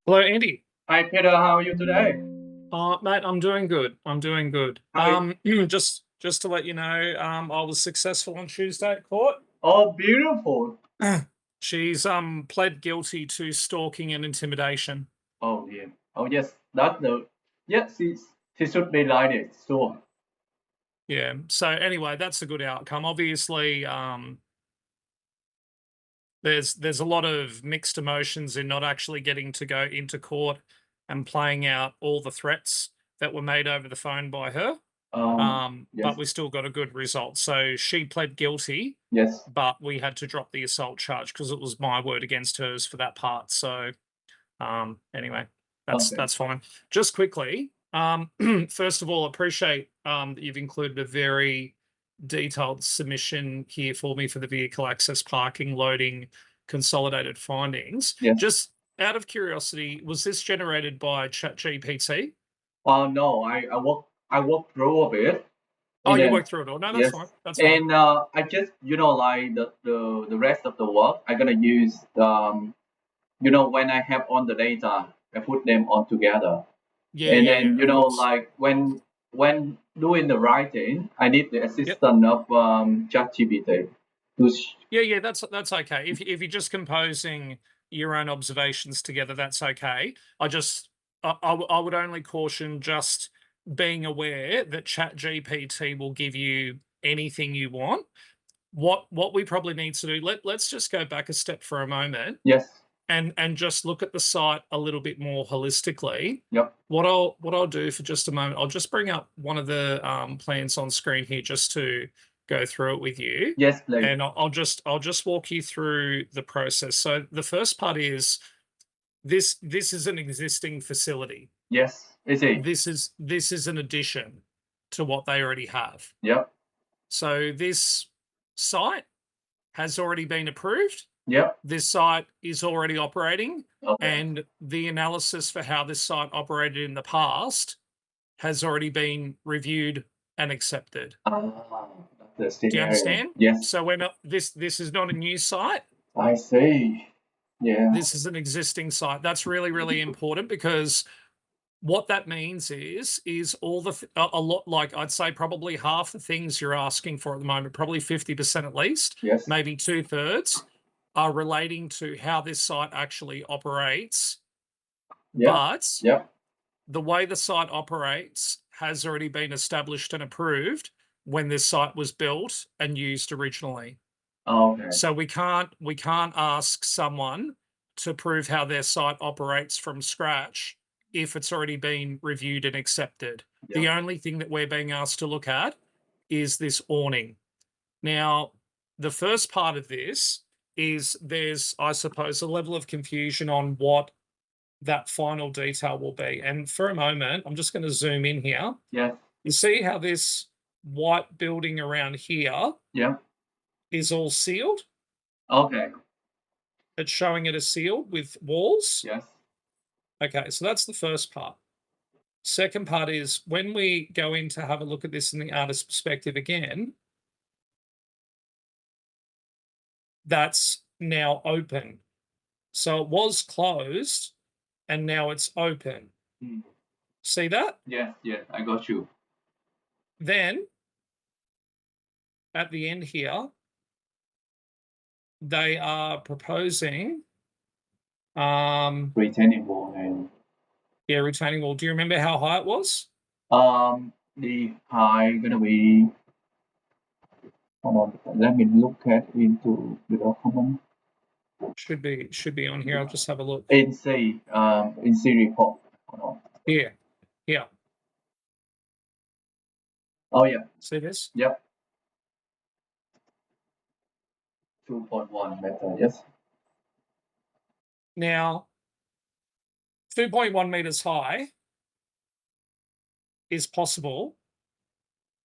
Hello, Andy. Hi Peter, how are you today? Mate, I'm doing good. I'm doing good. How are you? Just to let you know, I was successful on Tuesday at court. Oh, beautiful. She's pled guilty to stalking and intimidation. Oh yeah. Oh yes, that's the yes. She should be like it. So Yeah. So anyway, that's a good outcome. Obviously, there's a lot of mixed emotions in not actually getting to go into court and playing out all the threats that were made over the phone by her. yes, But we still got a good result. So she pled guilty, yes. but we had to drop the assault charge because it was my word against hers for that part. So anyway, Okay. that's fine. Just quickly, first of all, appreciate that you've included a very detailed submission here for me for the vehicle access parking loading consolidated findings. Yes. Just out of curiosity, was this generated by ChatGPT? No, I walk through a bit Oh, and you then worked through it all. No, that's yes, fine. That's fine. and I just like the rest of the work I'm gonna use when I have all the data I put them all together. Yeah, And yeah, then, yeah, of course. like when doing the writing, I need the Yep. assistance of ChatGPT. Yeah, yeah, that's okay. If you're just composing your own observations together, that's okay. I would only caution just being aware that ChatGPT will give you anything you want. What we probably need to do, let's just go back a step for a moment Yes. and just look at the site a little bit more holistically. Yep. What I'll do for just a moment, I'll just bring up one of the plans on screen here just to go through it with you, Yes, please. and I'll just walk you through the process. So the first part is this is an existing facility. Yes. Is it? This is an addition to what they already have. Yep. So this site has already been approved. Yep. This site is already operating, Okay. and the analysis for how this site operated in the past has already been reviewed and accepted. That's the Do you scenario. understand? Yes. So we're not this is not a new site. I see. Yeah. This is an existing site. That's really, really important because what that means is all a lot, like I'd say probably half the things you're asking for at the moment, probably 50% at least, Yes. maybe two-thirds, are relating to how this site actually operates. Yep. But Yep. the way the site operates has already been established and approved when this site was built and used originally. Okay. So we can't ask someone to prove how their site operates from scratch if it's already been reviewed and accepted. The Yep. only thing that we're being asked to look at is this awning. Now, the first part of this is there's, I suppose, a level of confusion on what that final detail will be. And for a moment, I'm just going to zoom in here. Yes. You see how this white building around here Yep. is all sealed? Okay. It's showing it as sealed with walls. Yes. Okay, so that's the first part. Second part is when we go in to have a look at this in the artist's perspective again, that's now open. So it was closed and now it's open. Mm. See that? Yes. Yes. I got you. Then at the end here, they are proposing Retaining wall and yeah, retaining wall. Do you remember how high it was? the high gonna be. Hold on. Let me look at into the document. Should be on here. I'll just have a look. In C report. Hold on. Here. Here. Oh yeah. See this? Yep. 2.1 meter. Yes. Now, 2.1 meters high is possible.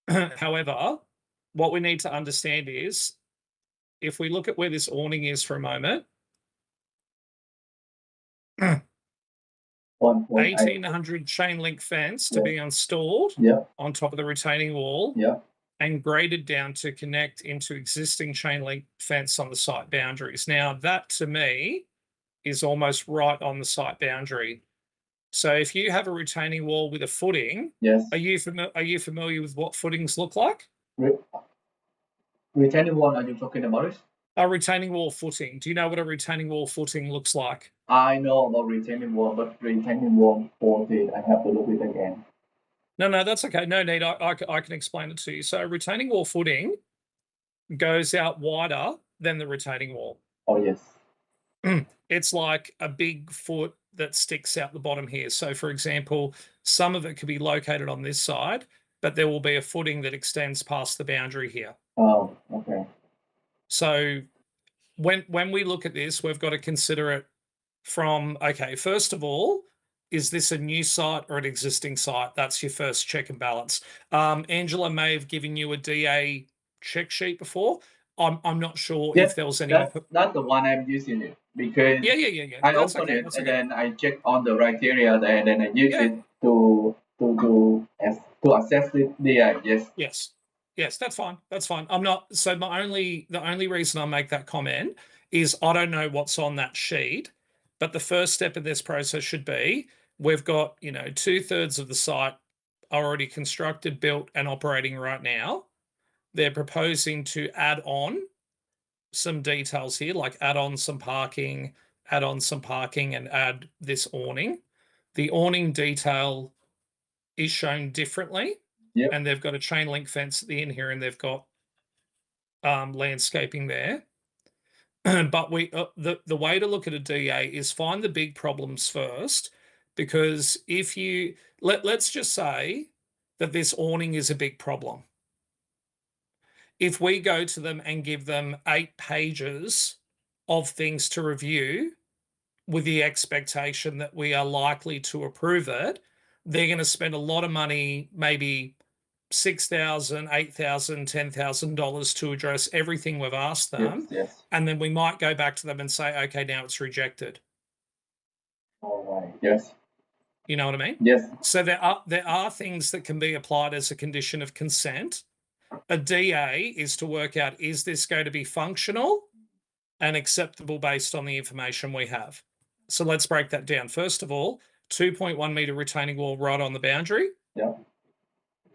However, what we need to understand is if we look at where this awning is for a moment, 1.8. 1800 chain link fence to be installed Yeah. on top of the retaining wall Yeah. and graded down to connect into existing chain link fence on the site boundaries. Now, that to me is almost right on the site boundary. So if you have a retaining wall with a footing, Yes. are you familiar with what footings look like? Re- retaining wall, are you talking about it? A retaining wall footing. Do you know what a retaining wall footing looks like? I know about retaining wall, but retaining wall 40, I have to look it again. No, that's okay. No need. I can explain it to you. So a retaining wall footing goes out wider than the retaining wall. Oh, yes. It's like a big foot that sticks out the bottom here. So, for example, some of it could be located on this side, but there will be a footing that extends past the boundary here. Oh, okay. So, when we look at this, we've got to consider it from, okay, first of all, is this a new site or an existing site? That's your first check and balance. Angela may have given you a DA check sheet before. I'm not sure Yes, if there was any. that's the one I'm using it because Yeah. I That's open okay. it That's and okay. then I check on the criteria there and then I use Yeah. it to assess the DI. Yes. Yes, that's fine. That's fine. I'm not so the only reason I make that comment is I don't know what's on that sheet, but the first step in this process should be we've got, 2/3 of the site already constructed, built, and operating right now. They're proposing to add on some details here, like add on some parking, and add this awning. The awning detail is shown differently. Yep. And they've got a chain link fence at the end here, and they've got landscaping there. But the way to look at a DA is find the big problems first, because if you let's just say that this awning is a big problem. If we go to them and give them 8 pages of things to review with the expectation that we are likely to approve it, they're going to spend a lot of money, maybe $6,000, $8,000, $10,000 to address everything we've asked them. Yes. And then we might go back to them and say, okay, now it's rejected. All right. Yes. You know what I mean? Yes. So there are things that can be applied as a condition of consent. A DA is to work out, is this going to be functional and acceptable based on the information we have? So let's break that down. First of all, 2.1 meter retaining wall right on the boundary. Yeah.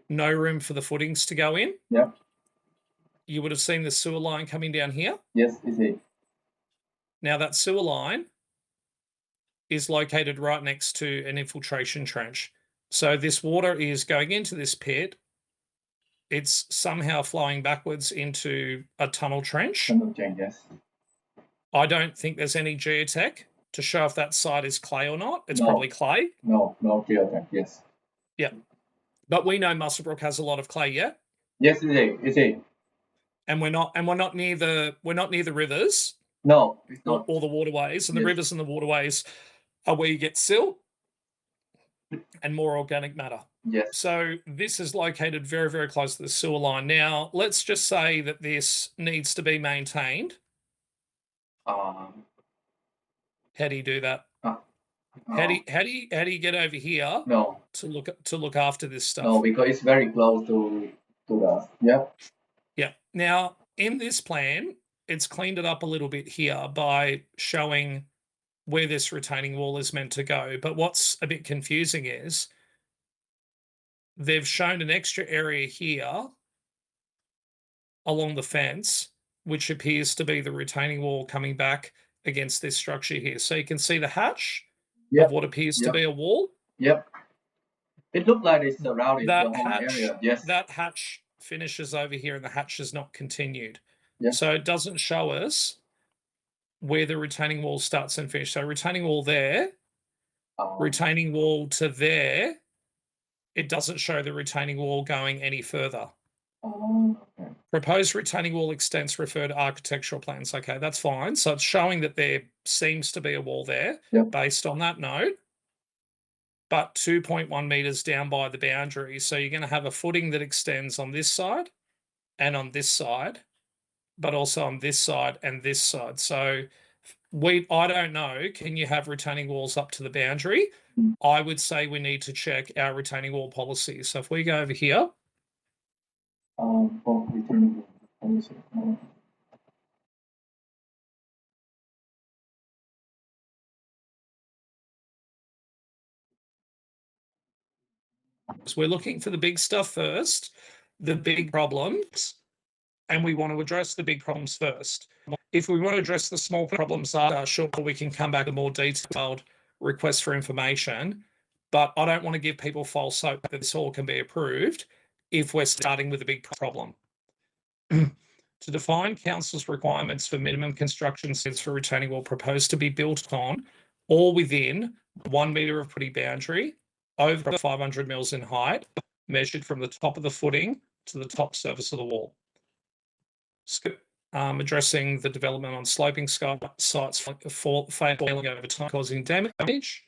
No room for the footings to go in. Yeah. You would have seen the sewer line coming down here. Yes, is it? Now that sewer line is located right next to an infiltration trench. So this water is going into this pit. It's somehow flowing backwards into a tunnel trench. Yes. I don't think there's any geotech to show if that site is clay or not. It's No. probably clay. No geotech. Yes. Yeah. But we know Muswellbrook has a lot of clay, yeah? Yes, it is. It is. And we're not near the rivers. No, it's not. Or the waterways. And Yes. the rivers and the waterways are where you get silt and more organic matter. Yes. So this is located very, very close to the sewer line. Now, let's just say that this needs to be maintained. How do you do that? How do you get over here? No. To look after this stuff? No, because it's very close to us. Yep. Yeah. Now, in this plan, it's cleaned it up a little bit here by showing where this retaining wall is meant to go. But what's a bit confusing is they've shown an extra area here along the fence, which appears to be the retaining wall coming back against this structure here. So you can see the hatch of what appears to be a wall. Yep. It looked like it's surrounded the whole area. Yes. That hatch finishes over here and the hatch is not continued. Yes. So it doesn't show us where the retaining wall starts and finishes. So retaining wall there, retaining wall to there. It doesn't show the retaining wall going any further. Okay. Proposed retaining wall extents refer to architectural plans. Okay, that's fine. So it's showing that there seems to be a wall there based on that note, but 2.1 meters down by the boundary. So you're going to have a footing that extends on this side and on this side, but also on this side and this side. So I don't know, can you have retaining walls up to the boundary? I would say we need to check our retaining wall policy. So if we go over here, For retaining policy. so we're looking for the big stuff first, the big problems, and we want to address the big problems first. If we want to address the small problems later, sure, we can come back to more detailed requests for information. But I don't want to give people false hope that this all can be approved if we're starting with a big problem. To define council's requirements for minimum construction standards for retaining wall proposed to be built on or within 1 metre of footing boundary over 500 mils in height, measured from the top of the footing to the top surface of the wall. Addressing the development on sloping sites failing over time, causing damage.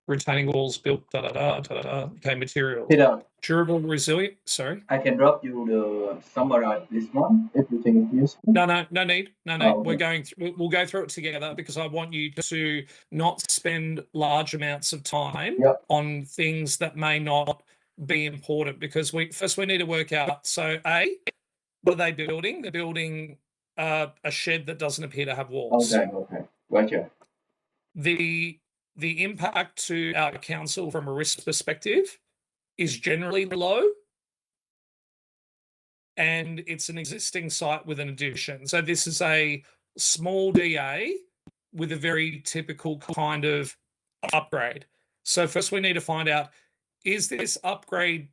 Retaining walls built, okay, materials. Peter, Durable, resilient, sorry. I can drop you the summarize this one if you think it's useful. No need. Oh, okay. We'll go through it together because I want you to not spend large amounts of time Yep. on things that may not be important, because we need to work out. So what are they building? They're building a shed that doesn't appear to have walls. Okay. Gotcha. The impact to our council from a risk perspective is generally low, and it's an existing site with an addition. So this is a small DA with a very typical kind of upgrade. So first we need to find out, is this upgrade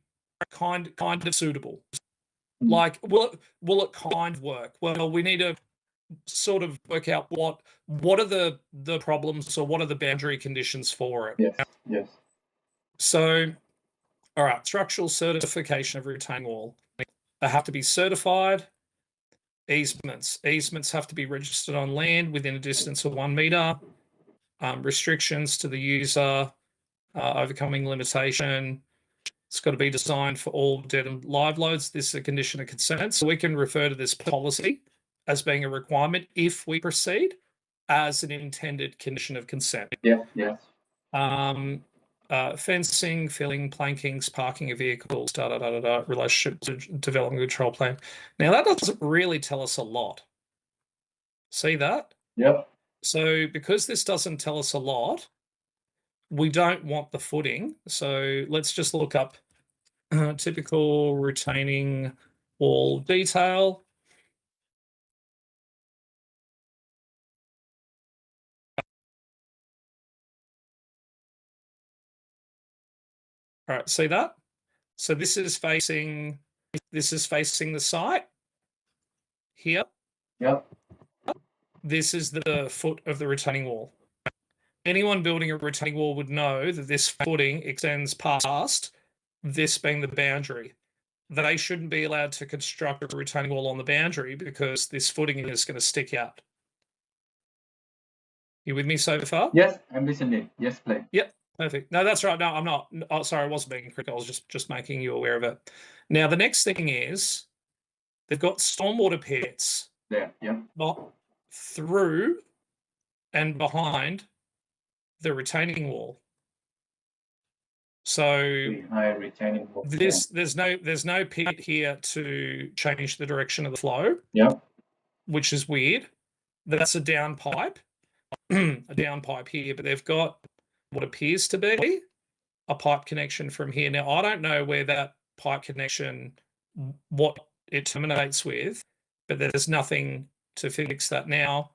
kind of suitable? Like, will it kind of work? Well, we need to sort of work out what are the problems, or what are the boundary conditions for it. Yes. So, all right, structural certification of retaining wall. They have to be certified. Easements have to be registered on land within a distance of 1 metre. Restrictions to the user, overcoming limitation. It's got to be designed for all dead and live loads. This is a condition of consent. So we can refer to this policy as being a requirement if we proceed as an intended condition of consent. Yes. Fencing, filling, plankings, parking of vehicles, relationship to development control plan. Now that doesn't really tell us a lot. See that? Yep. So because this doesn't tell us a lot, we don't want the footing. So let's just look up typical retaining wall detail. All right, see that? So this is facing the site here. Yep. This is the foot of the retaining wall. Anyone building a retaining wall would know that this footing extends past this being the boundary. They shouldn't be allowed to construct a retaining wall on the boundary because this footing is going to stick out. You with me so far? Yes, I'm listening. Yes, please. Yep, perfect. No, that's right. No, I'm not. Oh, sorry, I wasn't being critical. I was just making you aware of it. Now, the next thing is they've got stormwater pits There. Yeah. through and behind the retaining wall. So Behind retaining wall. there's no pit here to change the direction of the flow. Yep. Which is weird. That's a down pipe, a down pipe here, but they've got what appears to be a pipe connection from here. Now, I don't know where that pipe connection, what it terminates with, but there's nothing to fix that. Now,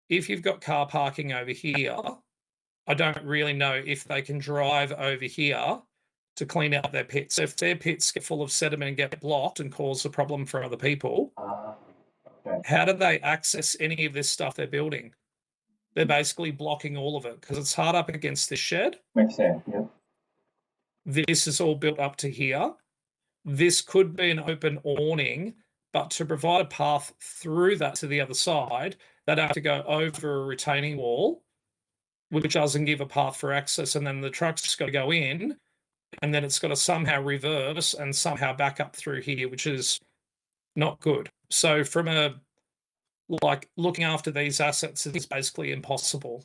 if you've got car parking over here, I don't really know if they can drive over here to clean out their pits. If their pits get full of sediment and get blocked and cause a problem for other people, Okay. how do they access any of this stuff they're building? They're basically blocking all of it because it's hard up against this shed. Makes sense. Yeah. This is all built up to here. This could be an open awning, but to provide a path through that to the other side, they'd have to go over a retaining wall, which doesn't give a path for access, and then the truck's just got to go in, and then it's got to somehow reverse and somehow back up through here, which is not good. So from a, like, looking after these assets is basically impossible.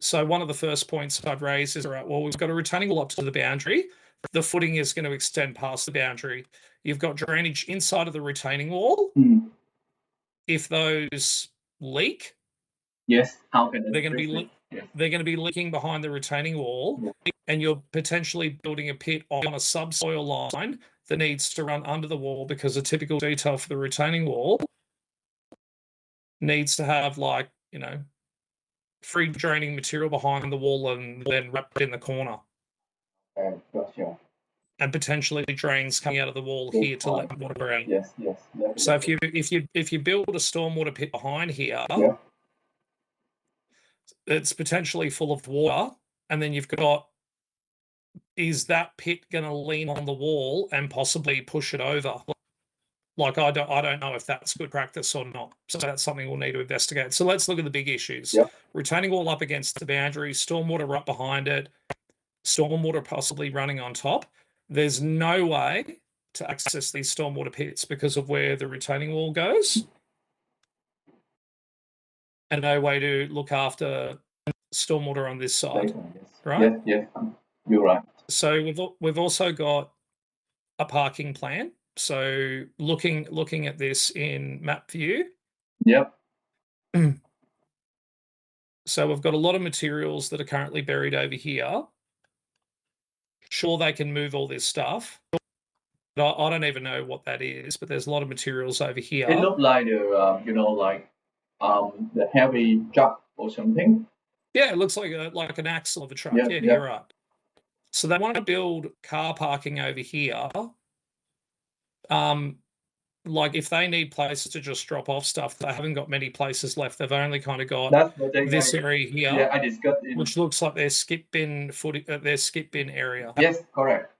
So one of the first points I'd raise is, all right, well, we've got a retaining wall up to the boundary. The footing is going to extend past the boundary. You've got drainage inside of the retaining wall. If those leak, Yes. How can they're going to I be it? Yes. they're going to be leaking behind the retaining wall, and you're potentially building a pit on a subsoil line that needs to run under the wall, because a typical detail for the retaining wall needs to have, like, free draining material behind the wall and then wrapped in the corner, Gotcha. and potentially drains coming out of the wall Good here to point. let water out. Yes. Yes. So Definitely. if you build a stormwater pit behind here, Yeah. it's potentially full of water, and then you've got, is that pit going to lean on the wall and possibly push it over? Like, I don't know if that's good practice or not. So that's something we'll need to investigate. So let's look at the big issues. Yep. Retaining wall up against the boundary, stormwater right behind it, stormwater possibly running on top. There's no way to access these stormwater pits because of where the retaining wall goes, and no way to look after stormwater on this side, Yes. right? Yes. You're right. So we've also got a parking plan. So looking at this in map view, Yep. so we've got a lot of materials that are currently buried over here. Sure, they can move all this stuff, but I don't even know what that is. But there's a lot of materials over here. It looked like the heavy truck or something. Yeah, it looks like an axle of a truck. Yeah. Yeah, Yeah. you're right. So they want to build car parking over here. Like, if they need places to just drop off stuff, they haven't got many places left. They've only kind of got That's the thing. this area here, Yeah, I discussed in. which looks like their skip bin area. Yes, correct.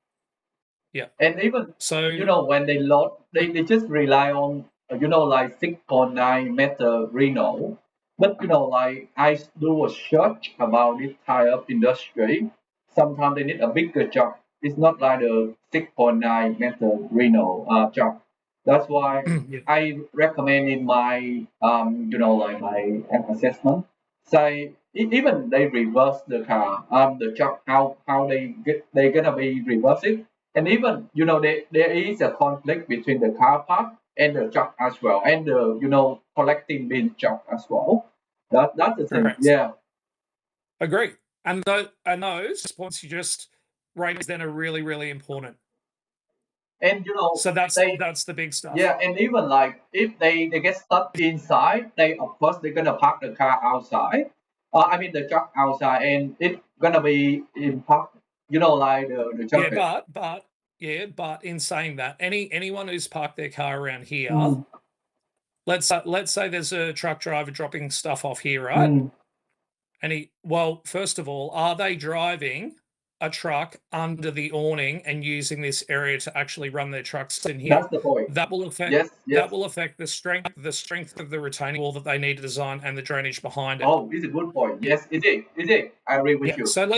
Yeah. And even So when they load, they just rely on like 6.9 meter Reno. But like I do a search about this type of industry. Sometimes they need a bigger job. It's not like the 6.9 meter Reno job. That's why yeah. I recommend in my like my assessment. Say even they reverse the car the job, how they gonna be reverse it. And even there is a conflict between the car park and the truck as well, and the collecting bin truck as well. That's the thing. Correct. Yeah. Agree. And those points you just raised then are really, really important. And So that's the big stuff. yeah, and even like if they get stuck inside, they of course they're gonna park the car outside. I mean the truck outside, and it's gonna be in park. Like the truck. But in saying that, anyone who's parked their car around here, Mm, let's say there's a truck driver dropping stuff off here, right? mm, And first of all, are they driving a truck under the awning and using this area to actually run their trucks in here? that's the point. That will affect Yes. that will affect the strength of the retaining wall that they need to design and the drainage behind it. Oh, it's a good point. Yes, it is. It is. I agree with you. So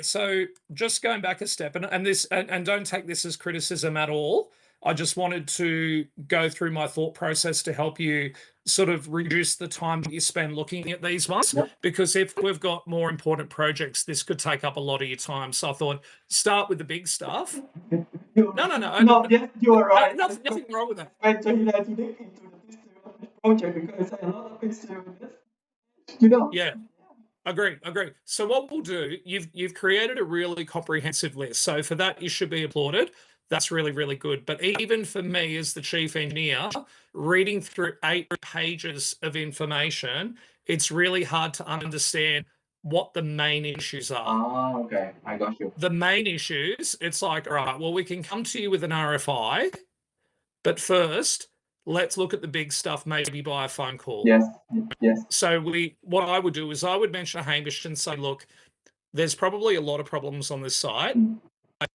So just going back a step, and don't take this as criticism at all. I just wanted to go through my thought process to help you sort of reduce the time that you spend looking at these ones. Yep. Because if we've got more important projects, this could take up a lot of your time. So I thought, start with the big stuff. No. Yes, you are right. Nothing wrong with that. Went to dig into the history of this project because a lot of history with this. Yeah. Agree. So what we'll do, you've created a really comprehensive list. So for that, you should be applauded. That's really, really good. But even for me as the chief engineer, reading through 8 pages of information, it's really hard to understand what the main issues are. Ah, okay. I got you. The main issues, it's like, all right, well, we can come to you with an RFI, but first, let's look at the big stuff maybe by a phone call. Yes. So what I would do is I would mention to Hamish and say, look, there's probably a lot of problems on this site,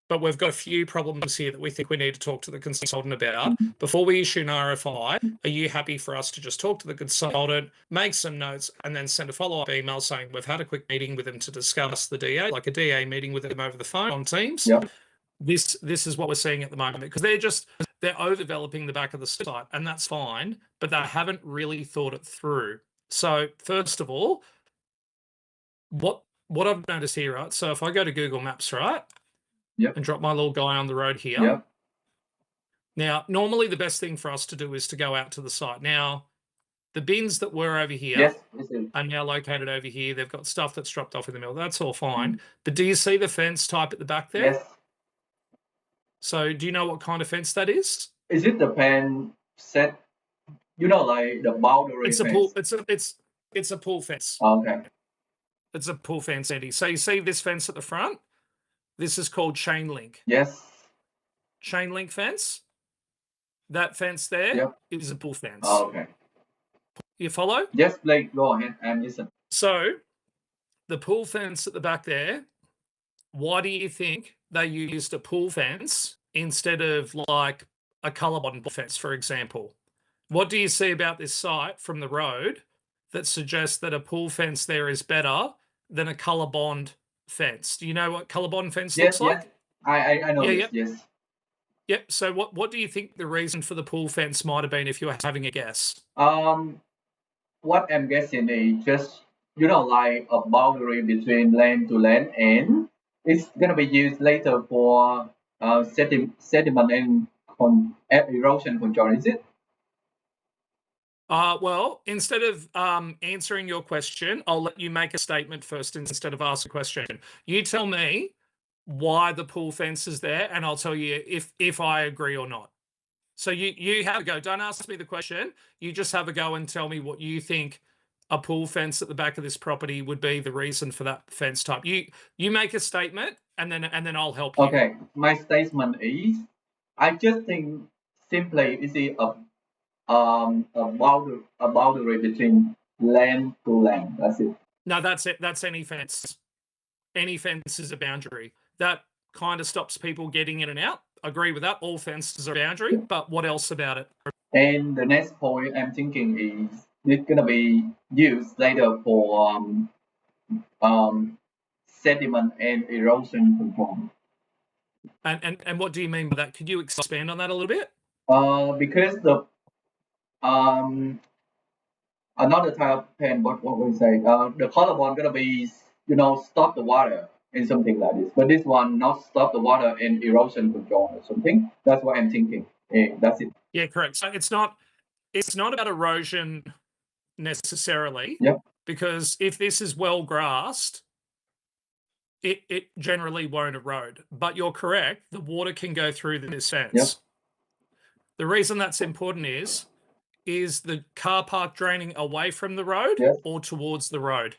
but we've got a few problems here that we think we need to talk to the consultant about. Before we issue an RFI, are you happy for us to just talk to the consultant, make some notes, and then send a follow-up email saying we've had a quick meeting with them to discuss the DA, like a DA meeting with them over the phone on Teams. Yep. This is what we're seeing at the moment, because they're overdeveloping the back of the site, and that's fine, but they haven't really thought it through. So first of all, What I've noticed here, right? So if I go to Google Maps, right, Yep. and drop my little guy on the road here. Yep. Now, normally the best thing for us to do is to go out to the site. Now, the bins that were over here Yes. This is. are now located over here. They've got stuff that's dropped off in the middle. That's all fine. Mm. But do you see the fence type at the back there? Yes. So do you know what kind of fence that is? Is it the pen set? You know, like the boundary It's a fence. pool. It's a pool fence. Okay. It's a pool fence, Andy. So you see this fence at the front? This is called chain link. Yes. Chain link fence. That fence there is Yep. a pool fence. Okay. You follow? Yes, Blake, go ahead and listen. So the pool fence at the back there, why do you think they used a pool fence instead of like a colorbond fence, for example? What do you see about this site from the road that suggests that a pool fence there is better than a colorbond fence? Do you know what colorbond fence Yes, looks yes. like? I know Yeah, this. yep. Yes. Yep. So what do you think the reason for the pool fence might have been if you were having a guess? What I'm guessing is just like a boundary between land to land, and it's gonna be used later for sediment and erosion control. Is it? Well, instead of answering your question, I'll let you make a statement first instead of ask a question. You tell me why the pool fence is there, and I'll tell you if I agree or not. So you have a go. Don't ask me the question. You just have a go and tell me what you think a pool fence at the back of this property would be the reason for that fence type. You make a statement, and then I'll help you. Okay. My statement is, I just think simply is a boundary between land to land. That's it. No, that's it. That's any fence. Any fence is a boundary. That kind of stops people getting in and out. Agree with that. All fences are a boundary, but what else about it? And the next point I'm thinking is it's gonna be used later for um, sediment and erosion control. And what do you mean by that? Could you expand on that a little bit? Because the another type of pen, what would you say? The color one gonna be stop the water and something like this. But this one not stop the water and erosion control or something. That's what I'm thinking. That's it. Yeah, correct. So it's not about erosion necessarily, Yep. because if this is well grassed, it generally won't erode. But you're correct, the water can go through this fence. Yep. The reason that's important is the car park draining away from the road Yes. or towards the road?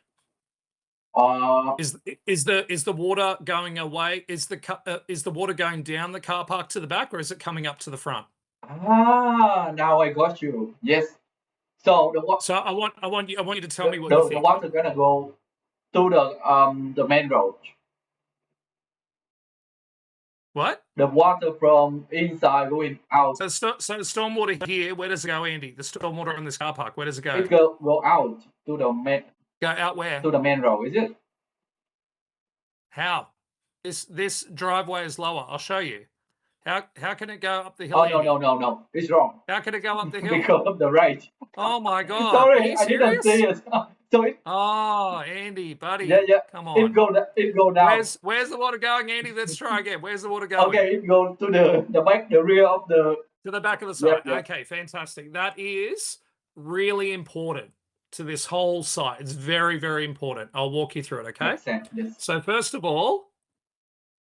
Uh, Is the water going away? Is the water going down the car park to the back, or is it coming up to the front? now I got you. Yes. So So I want you to tell me what you the think. water gonna go to the main road. What? The water from inside going out. So the stormwater here, where does it go, Andy? The stormwater in this car park, where does it go? It go out to the main Go out where? to the main road. Is it? How? This driveway is lower. I'll show you. How can it go up the hill? Oh Andy? no! It's wrong. How can it go up the hill? Because of the right. Oh my god! Sorry, Are you I didn't serious? see it. So it. Oh, Andy, buddy. Yeah. Come on. It go down. Where's the water going, Andy? Let's try again. Where's the water going? Okay, it goes to the back, the rear of the. To the back of the site. Yep. Okay, fantastic. That is really important to this whole site. It's very, very important. I'll walk you through it, okay? Makes sense. Yes. So first of all,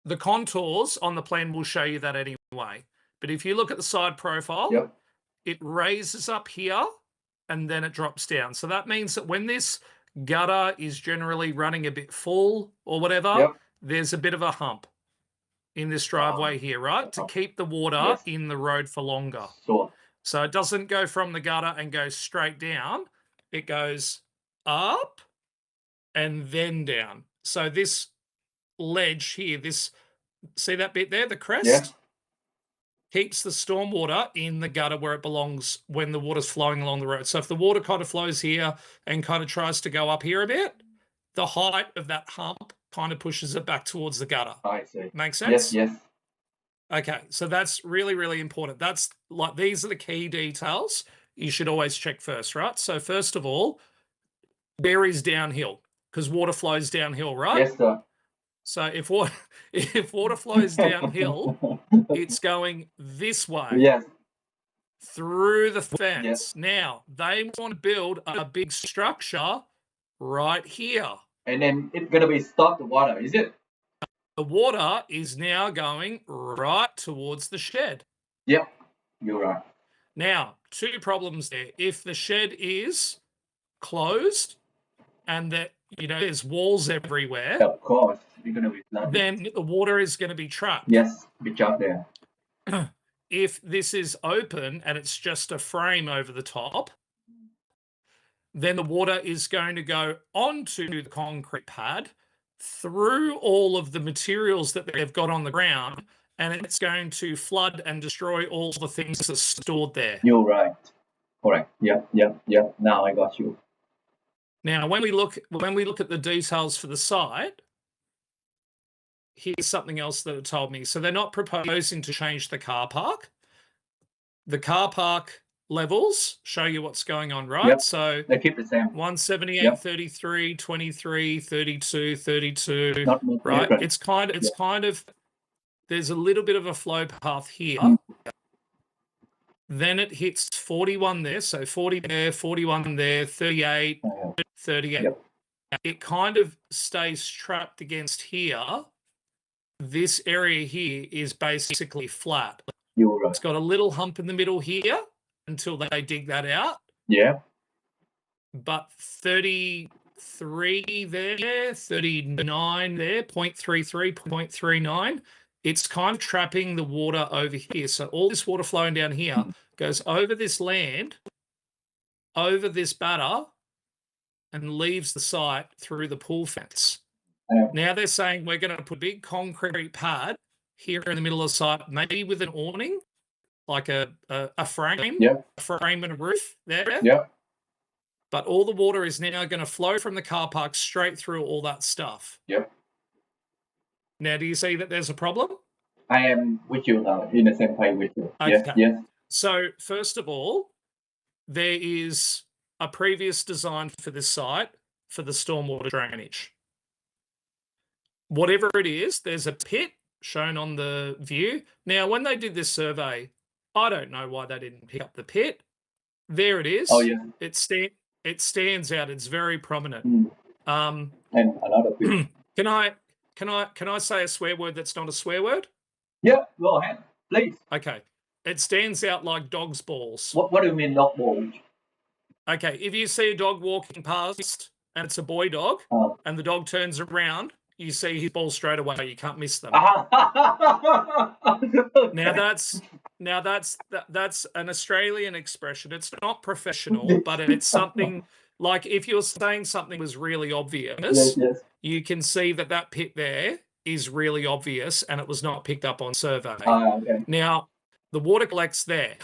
the contours on the plan will show you that anyway. But if you look at the side profile, Yep. it raises up here and then it drops down. So that means that when this gutter is generally running a bit full or whatever, Yep. there's a bit of a hump in this driveway here, right? To keep the water in the road for longer. Sure. So it doesn't go from the gutter and go straight down. It goes up and then down. So this ledge here, see that bit there, the crest? Yeah. Keeps the stormwater in the gutter where it belongs when the water's flowing along the road. So if the water kind of flows here and kind of tries to go up here a bit, the height of that hump kind of pushes it back towards the gutter. I see. Make sense? Yes. Okay, so that's really, really important. That's like, these are the key details you should always check first, right? So first of all, where is downhill? because water flows downhill, right? Yes, sir. So if water if water flows downhill, it's going this way Yes, through the yes. fence. Now they want to build a big structure right here. And then it's gonna be stop the water, is it? The water is now going right towards the shed. Yep, you're right. Now, two problems there. If the shed is closed and that there's walls everywhere, Of course, you're gonna be flooded. then the water is going to be trapped. Yes, good job there. If this is open and it's just a frame over the top, then the water is going to go onto the concrete pad through all of the materials that they've got on the ground, and it's going to flood and destroy all the things that are stored there. You're right. Correct. Yep. Now I got you. Now, when we look at the details for the site, here's something else that it told me. So they're not proposing to change the car park. The car park levels show you what's going on, right? Yep. So They keep the same. 178, Yep. 33, 23, 32, 32, Not much right? different. It's kind of there's a little bit of a flow path here. Mm. Then it hits 41 there, so 40 there, 41 there, 38, 38. Yep. It kind of stays trapped against here. This area here is basically flat. You're right. It's got a little hump in the middle here until they dig that out. Yeah. But 33 there, 39 there, 0.33, 0.39. It's kind of trapping the water over here. So all this water flowing down here goes over this land, over this batter, and leaves the site through the pool fence. Yeah. Now they're saying we're going to put a big concrete pad here in the middle of the site, maybe with an awning, like a frame, Yep. a frame and a roof there. Yep. But all the water is now going to flow from the car park straight through all that stuff. Yep. Now, do you see that there's a problem? I am with you now, in the same page with you. Okay. Yes. So, first of all, there is a previous design for this site for the stormwater drainage. Whatever it is, there's a pit shown on the view. Now, when they did this survey, I don't know why they didn't pick up the pit. There it is. Oh, yeah. It stands out. It's very prominent. And another pit. Can I say a swear word that's not a swear word? Yeah, go ahead, please. Okay. It stands out like dog's balls. What do you mean dog balls? Okay, if you see a dog walking past and it's a boy dog, and the dog turns around, you see his balls straight away. You can't miss them. Now that's an Australian expression. It's not professional, but it's something like if you're saying something was really obvious, yes. you can see that pit there is really obvious and it was not picked up on survey. Okay. Now, the water collects there.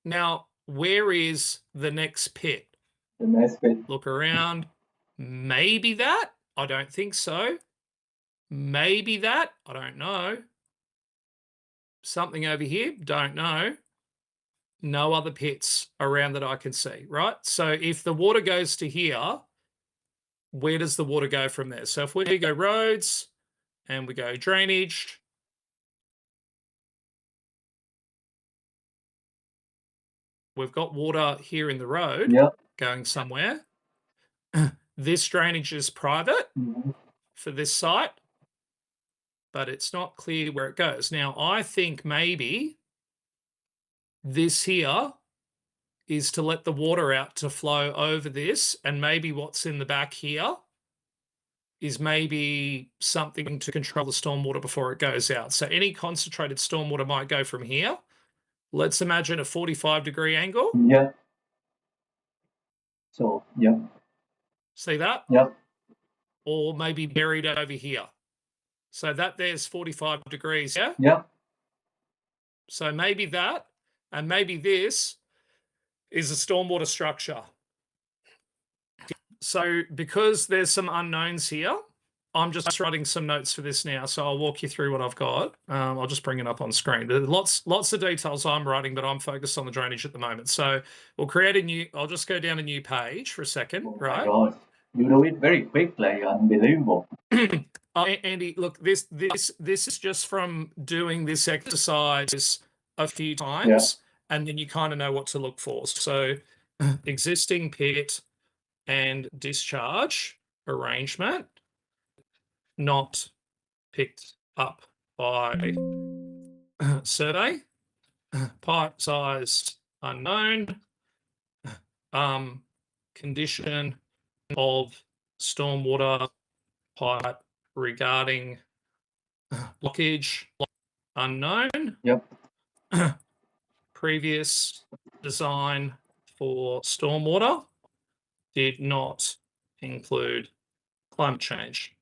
Now, where is the next pit? The next pit. Look around. Maybe that? I don't think so. Maybe that? I don't know. Something over here? Don't know. No other pits around that I can see, right? So if the water goes to here, where does the water go from there? So if we go roads and we go drainage, we've got water here in the road going somewhere. This drainage is private for this site, but it's not clear where it goes. Now, I think maybe this here is to let the water out to flow over this, and maybe what's in the back here is maybe something to control the stormwater before it goes out. So any concentrated stormwater might go from here. Let's imagine a 45-degree angle. Yeah. So, yeah. See that? Yep. Or maybe buried over here. So that there's 45 degrees, yeah? Yep. So maybe that, and maybe this is a stormwater structure. So because there's some unknowns here, I'm just writing some notes for this now. So I'll walk you through what I've got. I'll just bring it up on screen. There's lots of details I'm writing, but I'm focused on the drainage at the moment. So we'll create a new, I'll just go down a new page for a second, right? God. You do it very quickly, unbelievable. Andy, look, this is just from doing this exercise a few Yeah. times, and then you kind of know what to look for. So, existing pit and discharge arrangement not picked up by survey. Pipe size unknown. Condition of stormwater pipe regarding blockage unknown. Yep. Previous design for stormwater did not include climate change.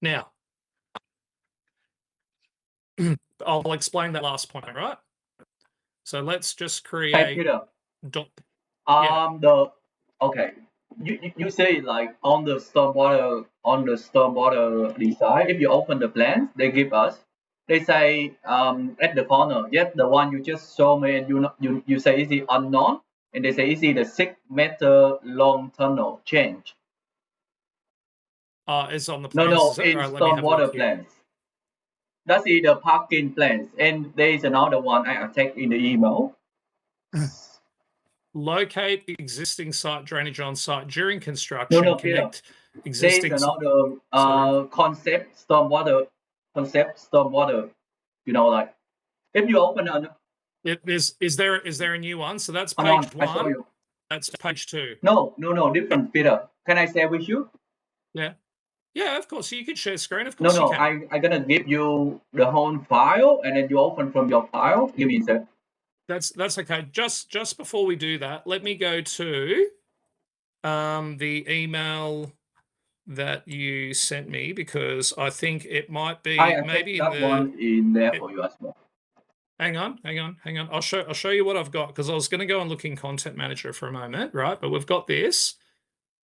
Now, I'll explain that last point, right? So let's just Hey, create Peter. dot. Yeah. Okay. You say like on the stormwater design, if you open the plans they give us, they say at the corner, yes, the one you just show me, and you say is it unknown, and they say is it the 6 meter long tunnel change? It's on the No, plans, no, is it? in All right, let me have a look stormwater here. plans. That's in the parking plans, and there is another one I attached in the email. Locate existing site drainage on site during No, construction. no, Peter. Connect There is existing. another Sorry. concept stormwater. You know, like if you open an Is there a new one? So that's hold on, page I show one. you. That's page two. No, different, Peter. Can I share with you? Yeah. Yeah, of course. You can share screen. Of No, course you can. I gonna give you the whole file, and then you open from your file. Give me a sec. That's okay. Just before we do that, let me go to the email that you sent me, because I think it might be I attached maybe in that the. one in there for you as well. Hang on. I'll show you what I've got, because I was going to go and look in Content Manager for a moment, right? But we've got this.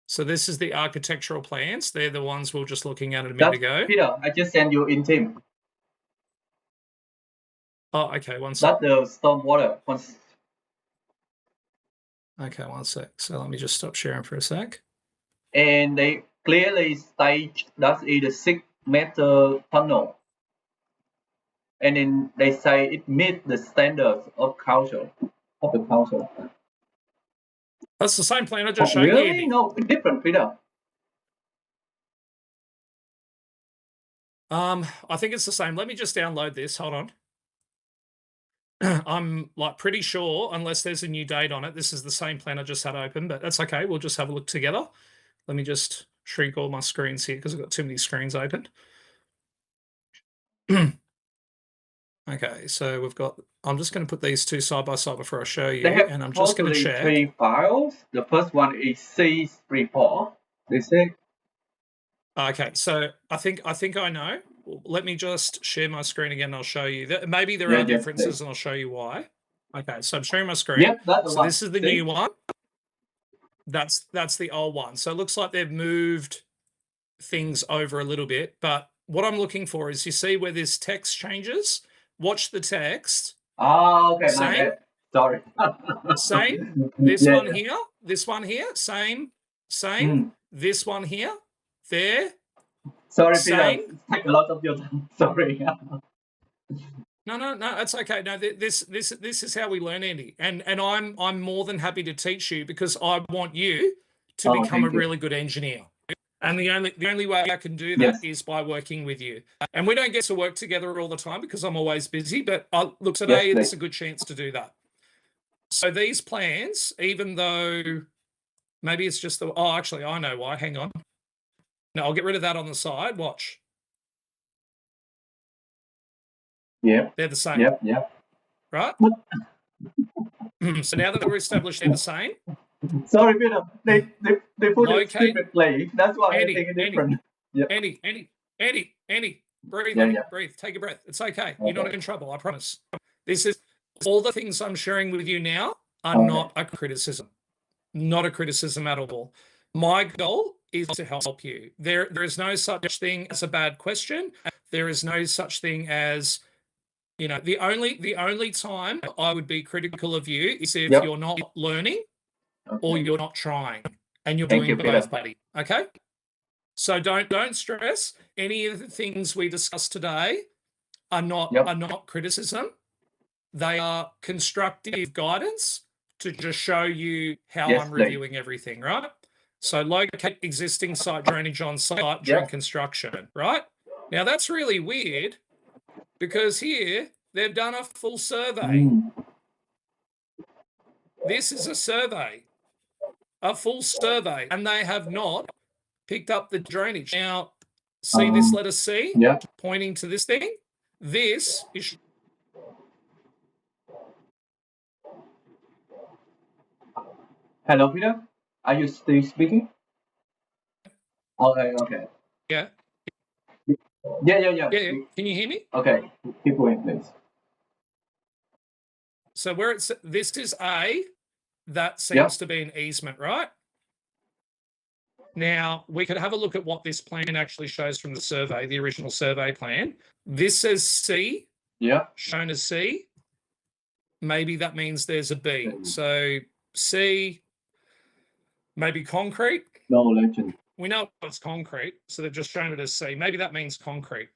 So this is the architectural plans. They're the ones we were just looking at a minute That's ago. Peter. I just sent you in team. Oh, okay. One sec. That's the stormwater. Okay, one sec. So let me just stop sharing for a sec. And they clearly state that is a 6 meter tunnel. And then they say it meets the standards of the council. That's the same plan I Oh, just showed you. really? No, different, Peter. I think it's the same. Let me just download this. Hold on. I'm like pretty sure, unless there's a new date on it, this is the same plan I just had open, but that's okay. We'll just have a look together. Let me just shrink all my screens here because I've got too many screens open. Okay, so we've got, I'm just going to put these two side by side before I show you, They have and I'm just going to totally check. 3 files. The first one is C report. They say. Okay, so I think I know. Let me just share my screen again. And I'll show you that maybe there Yeah, are yes, differences, please. and I'll show you why. Okay, so I'm sharing my screen. Yep, that's the So one. this is the See? new one. That's the old one. So it looks like they've moved things over a little bit, but what I'm looking for is, you see where this text changes? Watch the text. Ah, okay, my Same, bad. Sorry. same. This Yeah, one yeah. here, this one here, same. Mm. This one here, there, Sorry, Peter. same. Take a lot of your time. Sorry. No, that's okay. No, this is how we learn, Andy. And I'm more than happy to teach you, because I want you to Oh, become a thank you. really good engineer. And the only way I can do that Yes. is by working with you. And we don't get to work together all the time because I'm always busy, but look, Yes, today it's please. a good chance to do that. So these plans, even though maybe it's just actually I know why. Hang on. No, I'll get rid of that on the side. Watch. Yep. They're the same, Yep. right? So now that we're established they're the same, Sorry, Peter. They put it locate separately. That's why I think it's different. Yep. Andy, breathe, Yeah, honey, yeah. breathe. Take a breath. It's okay. You're Okay. not in trouble, I promise. This is all the things I'm sharing with you now are Okay. not a criticism. Not a criticism at all. My goal is to help you. There is no such thing as a bad question. There is no such thing as, the only time I would be critical of you is if Yep. you're not learning or Okay. you're not trying. and you're Thank doing you, both, Peter. buddy. Okay. So don't stress. Any of the things we discussed today are Yep. not criticism. They are constructive guidance to just show you how Yes, I'm please. reviewing everything, right? So locate existing site drainage on site during Yep. construction, right? Now that's really weird because here they've done a full survey. This is a survey, a full survey, and they have not picked up the drainage. Now, see this letter C Yep. pointing to this thing? This is Hello, Peter. Are you still speaking? Okay. Okay. yeah. Yeah. Yeah. Can you hear me? Okay. Keep going, please. So where it's this is A, that seems Yep. to be an easement, right? Now we could have a look at what this plan actually shows from the survey, the original survey plan. This says C, Yep. shown as C. Maybe that means there's a B. So C, maybe concrete. No legend. We know it's concrete, so they've just shown it as C. Maybe that means concrete.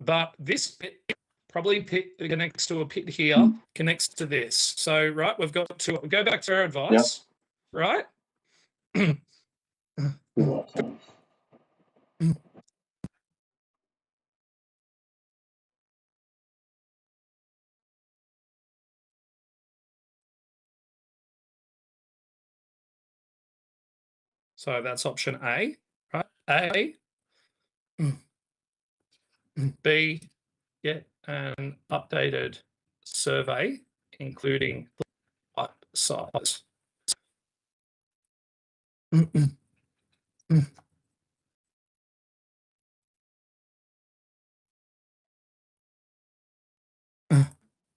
But this pit probably connects to a pit here, connects to this. So, right, we've got to go back to our advice, right? So that's option A, right? A, B, get an updated survey, including pipe size.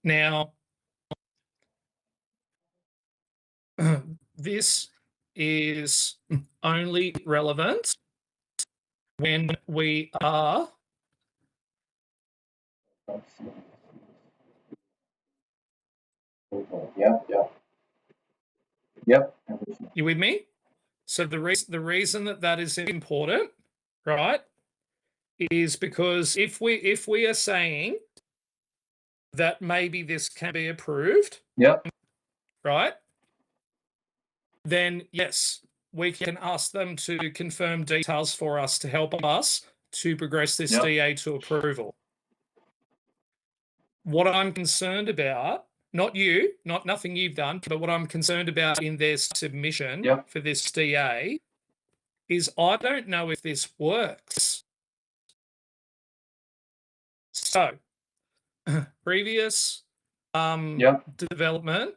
Now, this is only relevant when we are Yep. you with me? So the reason that is important, right, is because if we are saying that maybe this can be approved, Yep. right, then yes, we can ask them to confirm details for us to help us to progress this DA to approval. What I'm concerned about, not you, nothing you've done, but what I'm concerned about in their submission for this DA is I don't know if this works. So, previous development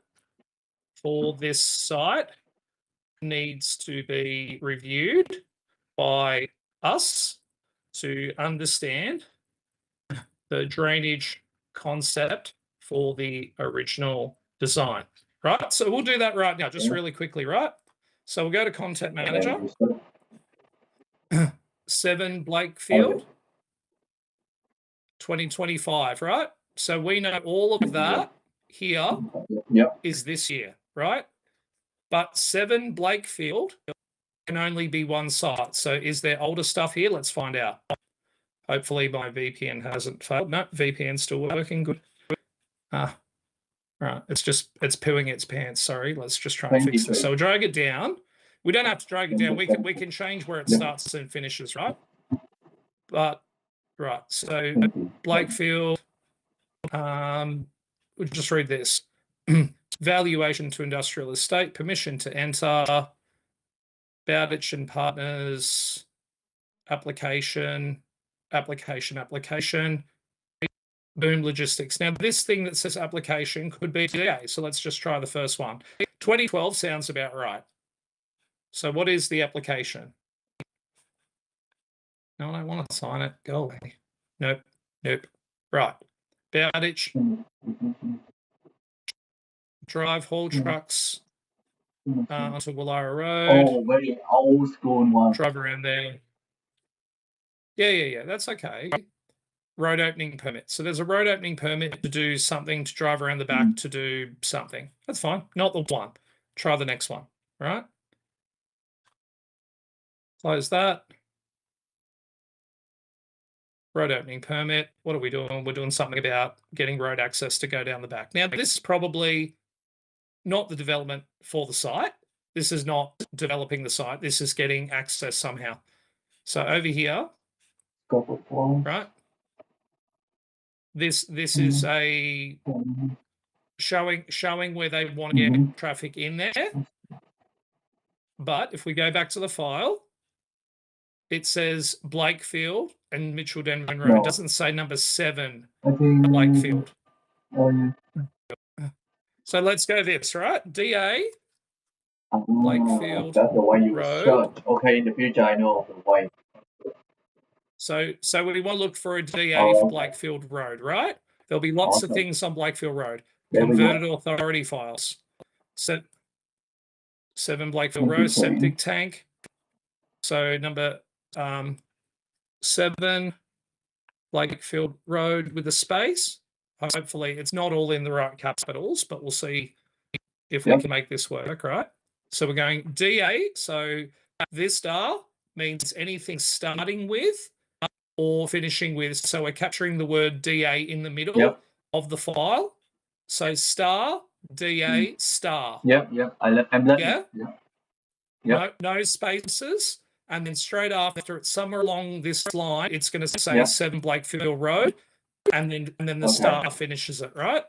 for this site needs to be reviewed by us to understand the drainage concept for the original design, right? So we'll do that right now, just really quickly, right? So we'll go to Content Manager, 7 Blakefield, 2025, right? So we know all of that here is this year, right? But 7 Blakefield can only be one site. So is there older stuff here? Let's find out. Hopefully my VPN hasn't failed. No, VPN's still working. Good. Right. It's pooing its pants. Sorry. Let's just try and fix this. So we'll drag it down. We don't have to drag it down. We can change where it starts and finishes, right? But right. So Blakefield, we'll just read this. Valuation to industrial estate, permission to enter, Bowditch and Partners, application, Boom Logistics. Now, this thing that says application could be today, so let's just try the first one. 2012 sounds about right. So what is the application? No, I don't want to sign it. Go away. Nope. Right. Bowditch. Drive haul trucks onto Willara Road. Oh, very old school one. Drive around there. Yeah. That's okay. Road opening permit. So there's a road opening permit to do something, to drive around the back to do something. That's fine. Not the one. Try the next one, right? Close that. Road opening permit. What are we doing? We're doing something about getting road access to go down the back. Now, this is probably not the development for the site. This is not developing the site. This is getting access somehow. So over here, right? This is a showing where they want to get traffic in there. But if we go back to the file, it says Blakefield and Mitchell Denman Road. No. It doesn't say number 7 I think Blakefield. um, So let's go this, right? DA Blakefield that's the way you Road. search. Okay, in the future I know the way. So we want to look for a DA Oh, for Blakefield Road, right? There'll be lots of awesome. things on Blakefield Road. There we go. Converted authority files. 7 Blakefield Road, septic tank. So number 7 Blakefield Road with a space. Hopefully it's not all in the right capitals, but we'll see if we can make this work, right? So we're going DA. So this star means anything starting with or finishing with. So we're capturing the word DA in the middle of the file. So star, DA, star. Yep. I'm letting. Yeah. No spaces. And then straight after it, somewhere along this line, it's going to say 7 Blakefield Road, and then the star finishes it, right?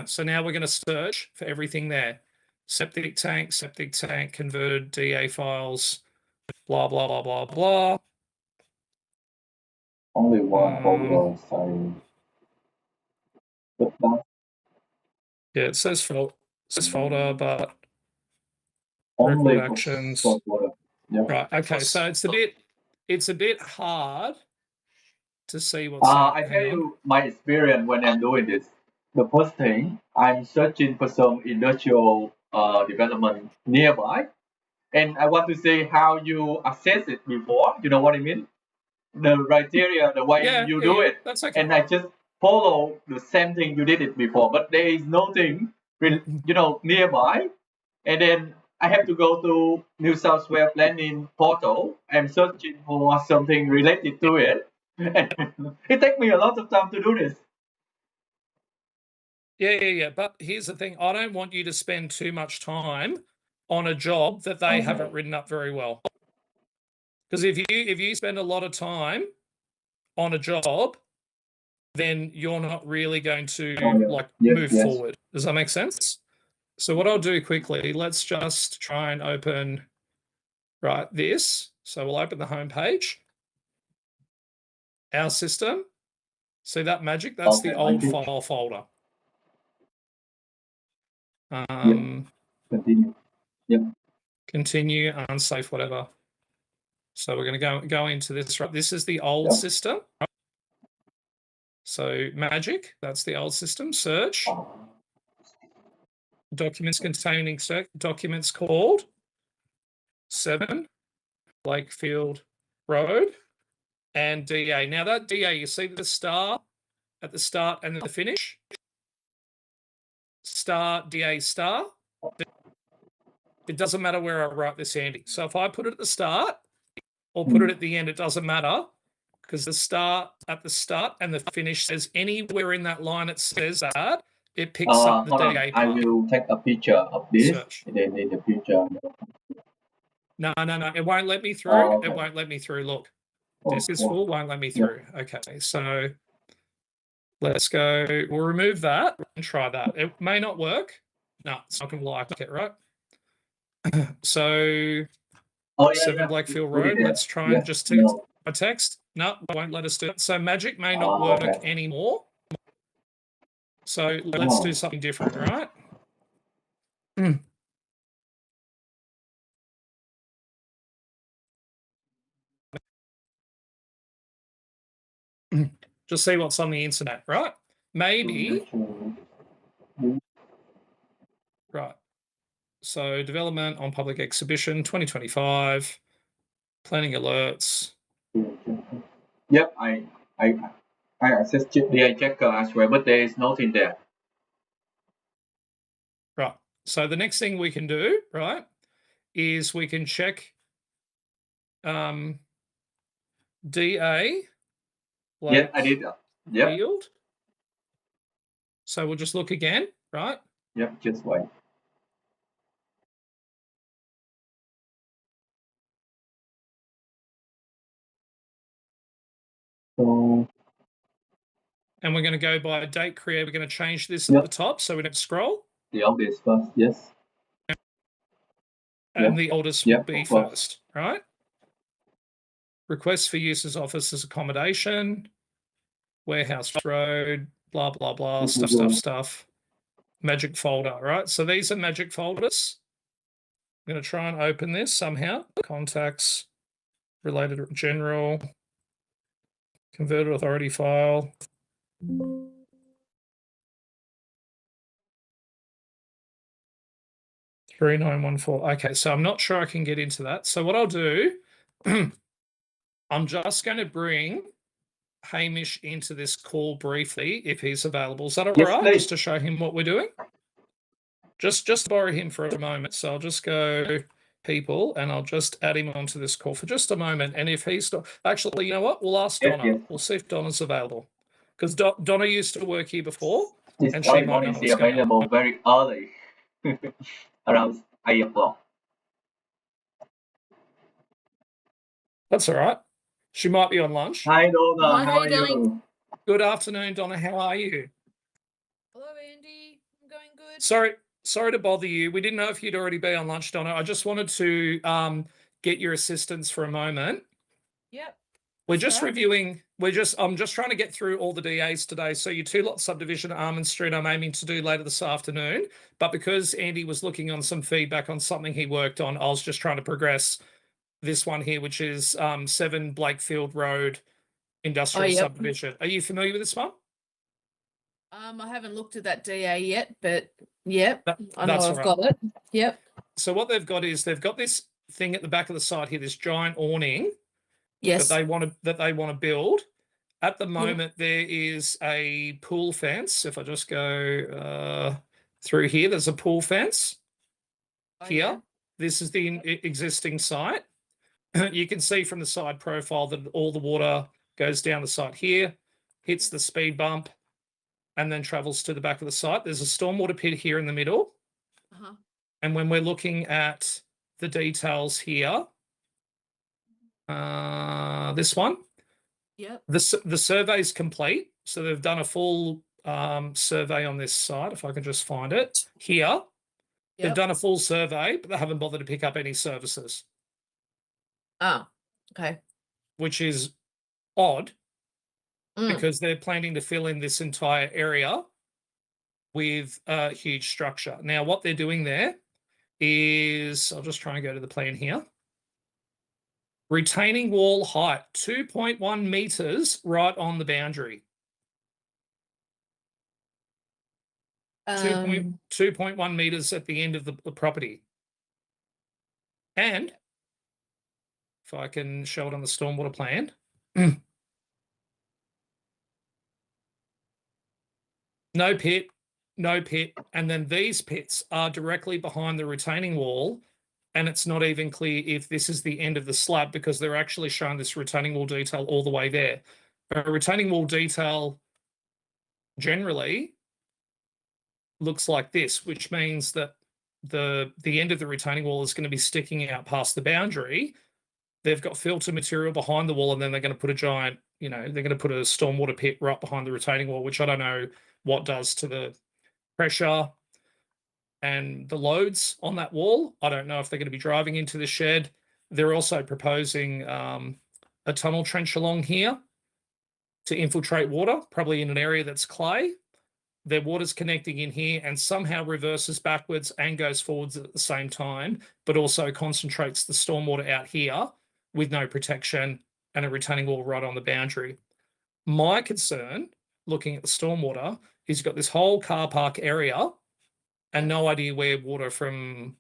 So now we're going to search for everything there. Septic tank, converted DA files, blah, blah, blah, blah, blah. Only one folder, so. Yeah, it says folder, but only record actions. Right. Okay. So it's a bit hard to see what's I tell you my experience when I'm doing this. The first thing, I'm searching for some industrial development nearby, and I want to see how you assess it before. You know what I mean? The criteria, the way you do it, that's okay. and I just follow the same thing you did it before, but there is nothing, nearby, and then I have to go to New South Wales planning portal and searching for something related to it. It takes me a lot of time to do this. Yeah. But here's the thing: I don't want you to spend too much time on a job that they haven't written up very well. Because if you spend a lot of time on a job, then you're not really going to move forward. Does that make sense? So what I'll do quickly, let's just try and open this. So we'll open the home page. Our system. See that magic? That's the old file folder. Continue. Yep. Continue, unsafe, whatever. So we're going to go into this. Right, this is the old system. So magic, that's the old system. Search. Documents containing documents called 7 Blakefield Road and DA. Now that DA, you see the star at the start and the finish? Star, DA, star. It doesn't matter where I write this, Andy. So if I put it at the start or put it at the end, it doesn't matter, because the start at the start and the finish says anywhere in that line it says that, it picks up the DA part. I will take a picture of this. Search. And then in the future. No. It won't let me through. It won't let me through. Look, this is full. Won't let me through. Okay, so let's go. We'll remove that and try that. It may not work. No, it's not going to like it, right? So 7 Blakefield Road. Let's try and just text a text. No, it won't let us do it. So magic may not work anymore. So let's do something different, right? Just see what's on the internet, right? Maybe. Right. So development on public exhibition 2025, planning alerts. Yep, I accessed the checker as well, but there is nothing there. Right. So the next thing we can do, right, is we can check DA Yes, I did. Yep. Blakefield. So we'll just look again, right? Yep. Just wait. So And we're going to go by date create. We're going to change this at yep, the top so we don't scroll. the oldest first. Yes. And Yep. the oldest will Yep. be Of course. first, right? Request for use as office as accommodation, warehouse road, blah, blah, blah, stuff. Magic folder, right? So these are magic folders. I'm going to try and open this somehow. Contacts, related general, converted authority file. 3914. Okay, so I'm not sure I can get into that. So what I'll do, I'm just going to bring Hamish into this call briefly if he's available. Is that all Yes, right? please. Just to show him what we're doing? Just borrow him for a moment. So I'll just go people and I'll just add him onto this call for just a moment. And if he's not, actually, you know what? We'll ask Yes, Donna. yes. We'll see if Donna's available. Because Donna used to work here before This and she early might know morning is what's going on. available very early, around 8 o'clock. That's all right. She might be on lunch. Hi, Donna. Hi, how how are you doing? you? Good afternoon, Donna. How are you? Hello, Andy. I'm going good. Sorry to bother you. We didn't know if you'd already be on lunch, Donna. I just wanted to get your assistance for a moment. Yep. We're That's just all right. reviewing. I'm just trying to get through all the DAs today. So your 2-lot subdivision, Armand Street, I'm aiming to do later this afternoon. But because Andy was looking on some feedback on something he worked on, I was just trying to progress this one here, which is 7 Blakefield Road Industrial yep. Subdivision. Are you familiar with this one? I haven't looked at that DA yet, but yep, I know That's all I've right. got it. Yep. So what they've got is they've got this thing at the back of the site here, this giant awning Yes. that they want to build. At the moment, there is a pool fence. If I just go through here, there's a pool fence here. Yeah. This is the existing site. You can see from the side profile that all the water goes down the site here, hits the speed bump, and then travels to the back of the site. There's a stormwater pit here in the middle. Uh-huh. And when we're looking at the details here, this one, Yep. the survey's complete. So they've done a full survey on this site. If I can just find it here, they've done a full survey, but they haven't bothered to pick up any services. Oh, okay. Which is odd because they're planning to fill in this entire area with a huge structure. Now, what they're doing there is, I'll just try and go to the plan here. Retaining wall height, 2.1 meters right on the boundary. 2.1 meters at the end of the property. And if I can show it on the stormwater plan. No pit. And then these pits are directly behind the retaining wall. And it's not even clear if this is the end of the slab because they're actually showing this retaining wall detail all the way there. A retaining wall detail generally looks like this, which means that the end of the retaining wall is going to be sticking out past the boundary. They've got filter material behind the wall, and then they're going to put a giant, they're going to put a stormwater pit right behind the retaining wall, which I don't know what does to the pressure and the loads on that wall. I don't know if they're going to be driving into the shed. They're also proposing a tunnel trench along here to infiltrate water, probably in an area that's clay. Their water's connecting in here and somehow reverses backwards and goes forwards at the same time, but also concentrates the stormwater out here with no protection and a retaining wall right on the boundary. My concern, looking at the stormwater, is you've got this whole car park area and no idea where water from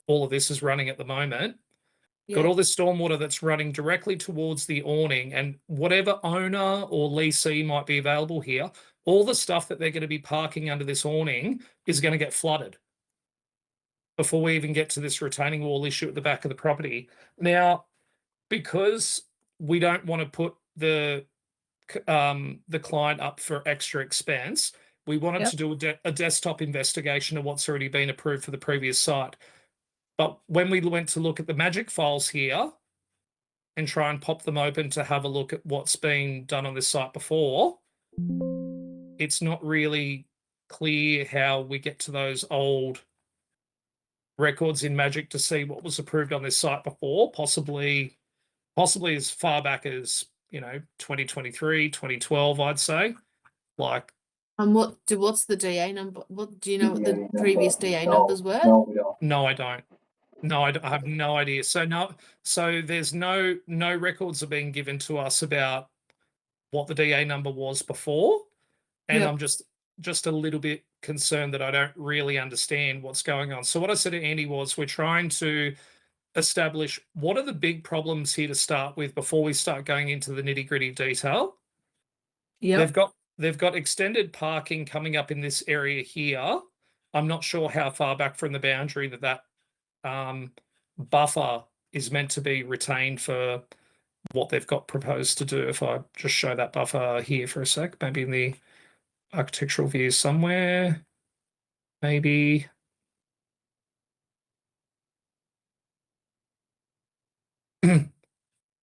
all of this is running at the moment. Got all this stormwater that's running directly towards the awning, and whatever owner or leasee might be available here, all the stuff that they're going to be parking under this awning is going to get flooded before we even get to this retaining wall issue at the back of the property. Now, because we don't want to put the client up for extra expense, we wanted Yep. to do a desktop investigation of what's already been approved for the previous site. But when we went to look at the magic files here and try and pop them open to have a look at what's been done on this site before, it's not really clear how we get to those old records in Magic to see what was approved on this site before, possibly as far back as, 2023, 2012, I'd say. Like, What's the DA number? What do you know what the DA previous number. DA No, numbers were? no, we don't. no, I don't. No, I have no idea. So there's no records are being given to us about what the DA number was before, and Yep. I'm just a little bit concerned that I don't really understand what's going on. So what I said to Andy was, we're trying to establish what are the big problems here to start with before we start going into the nitty-gritty detail. Yep. They've got extended parking coming up in this area here. I'm not sure how far back from the boundary that buffer is meant to be retained for what they've got proposed to do. If I just show that buffer here for a sec, maybe in the architectural view somewhere, maybe.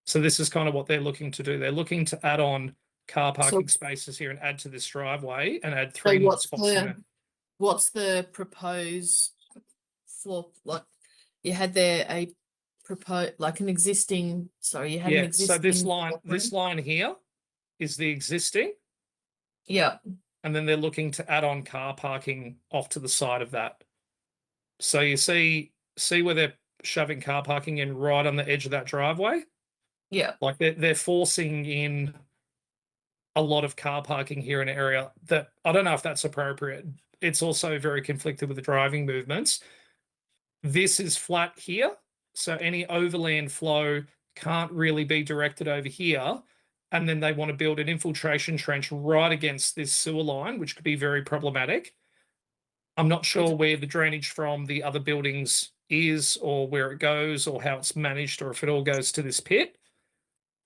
So this is kind of what they're looking to do. They're looking to add on car parking spaces here and add to this driveway and add 3 more spots in it. What's the proposed floor? Like you had there a proposed, like an existing. Sorry, you had an existing. So this line here is the existing. Yeah. And then they're looking to add on car parking off to the side of that. So you see where they're shoving car parking in right on the edge of that driveway? Yeah. Like they're forcing in a lot of car parking here in an area that I don't know if that's appropriate. It's also very conflicted with the driving movements. This is flat here, so any overland flow can't really be directed over here. And then they want to build an infiltration trench right against this sewer line, which could be very problematic. I'm not sure where the drainage from the other buildings is or where it goes or how it's managed or if it all goes to this pit.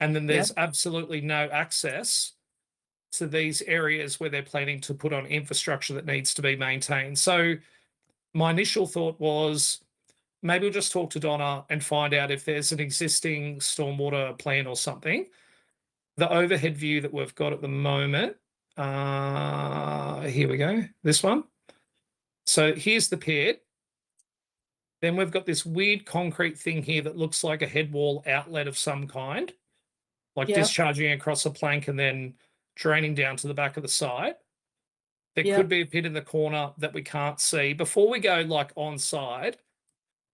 And then there's absolutely no access to these areas where they're planning to put on infrastructure that needs to be maintained. So my initial thought was maybe we'll just talk to Donna and find out if there's an existing stormwater plan or something. The overhead view that we've got at the moment, here we go, this one. So here's the pit. Then we've got this weird concrete thing here that looks like a head wall outlet of some kind, like discharging across a plank and then draining down to the back of the site. There could be a pit in the corner that we can't see. Before we go like on side,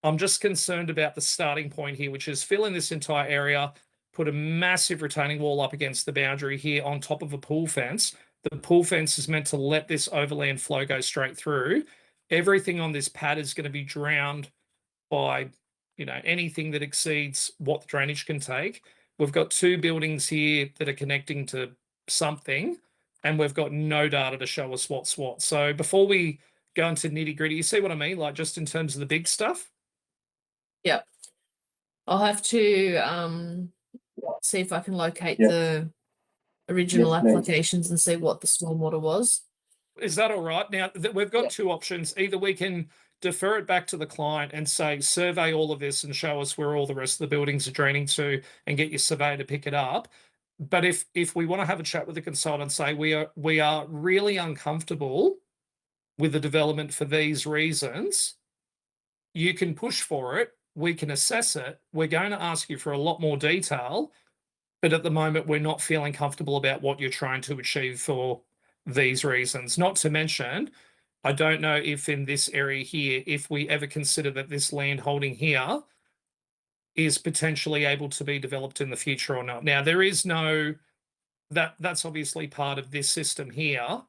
I'm just concerned about the starting point here, which is fill in this entire area, put a massive retaining wall up against the boundary here on top of a pool fence. The pool fence is meant to let this overland flow go straight through. Everything on this pad is going to be drowned by, anything that exceeds what the drainage can take. We've got 2 buildings here that are connecting to something, and we've got no data to show us what's what. So before we go into nitty gritty, you see what I mean? Like just in terms of the big stuff. Yep. I'll have to see if I can locate the original applications and see what the stormwater was. Is that all right? Now we've got 2 options. Either we can defer it back to the client and say, survey all of this and show us where all the rest of the buildings are draining to and get your surveyor to pick it up. But if we want to have a chat with the consultant, say we are really uncomfortable with the development for these reasons, you can push for it. We can assess it. We're going to ask you for a lot more detail, but at the moment we're not feeling comfortable about what you're trying to achieve for these reasons. Not to mention, I don't know if in this area here, if we ever consider that this land holding here is potentially able to be developed in the future or not. Now, there is no, that's obviously part of this system here.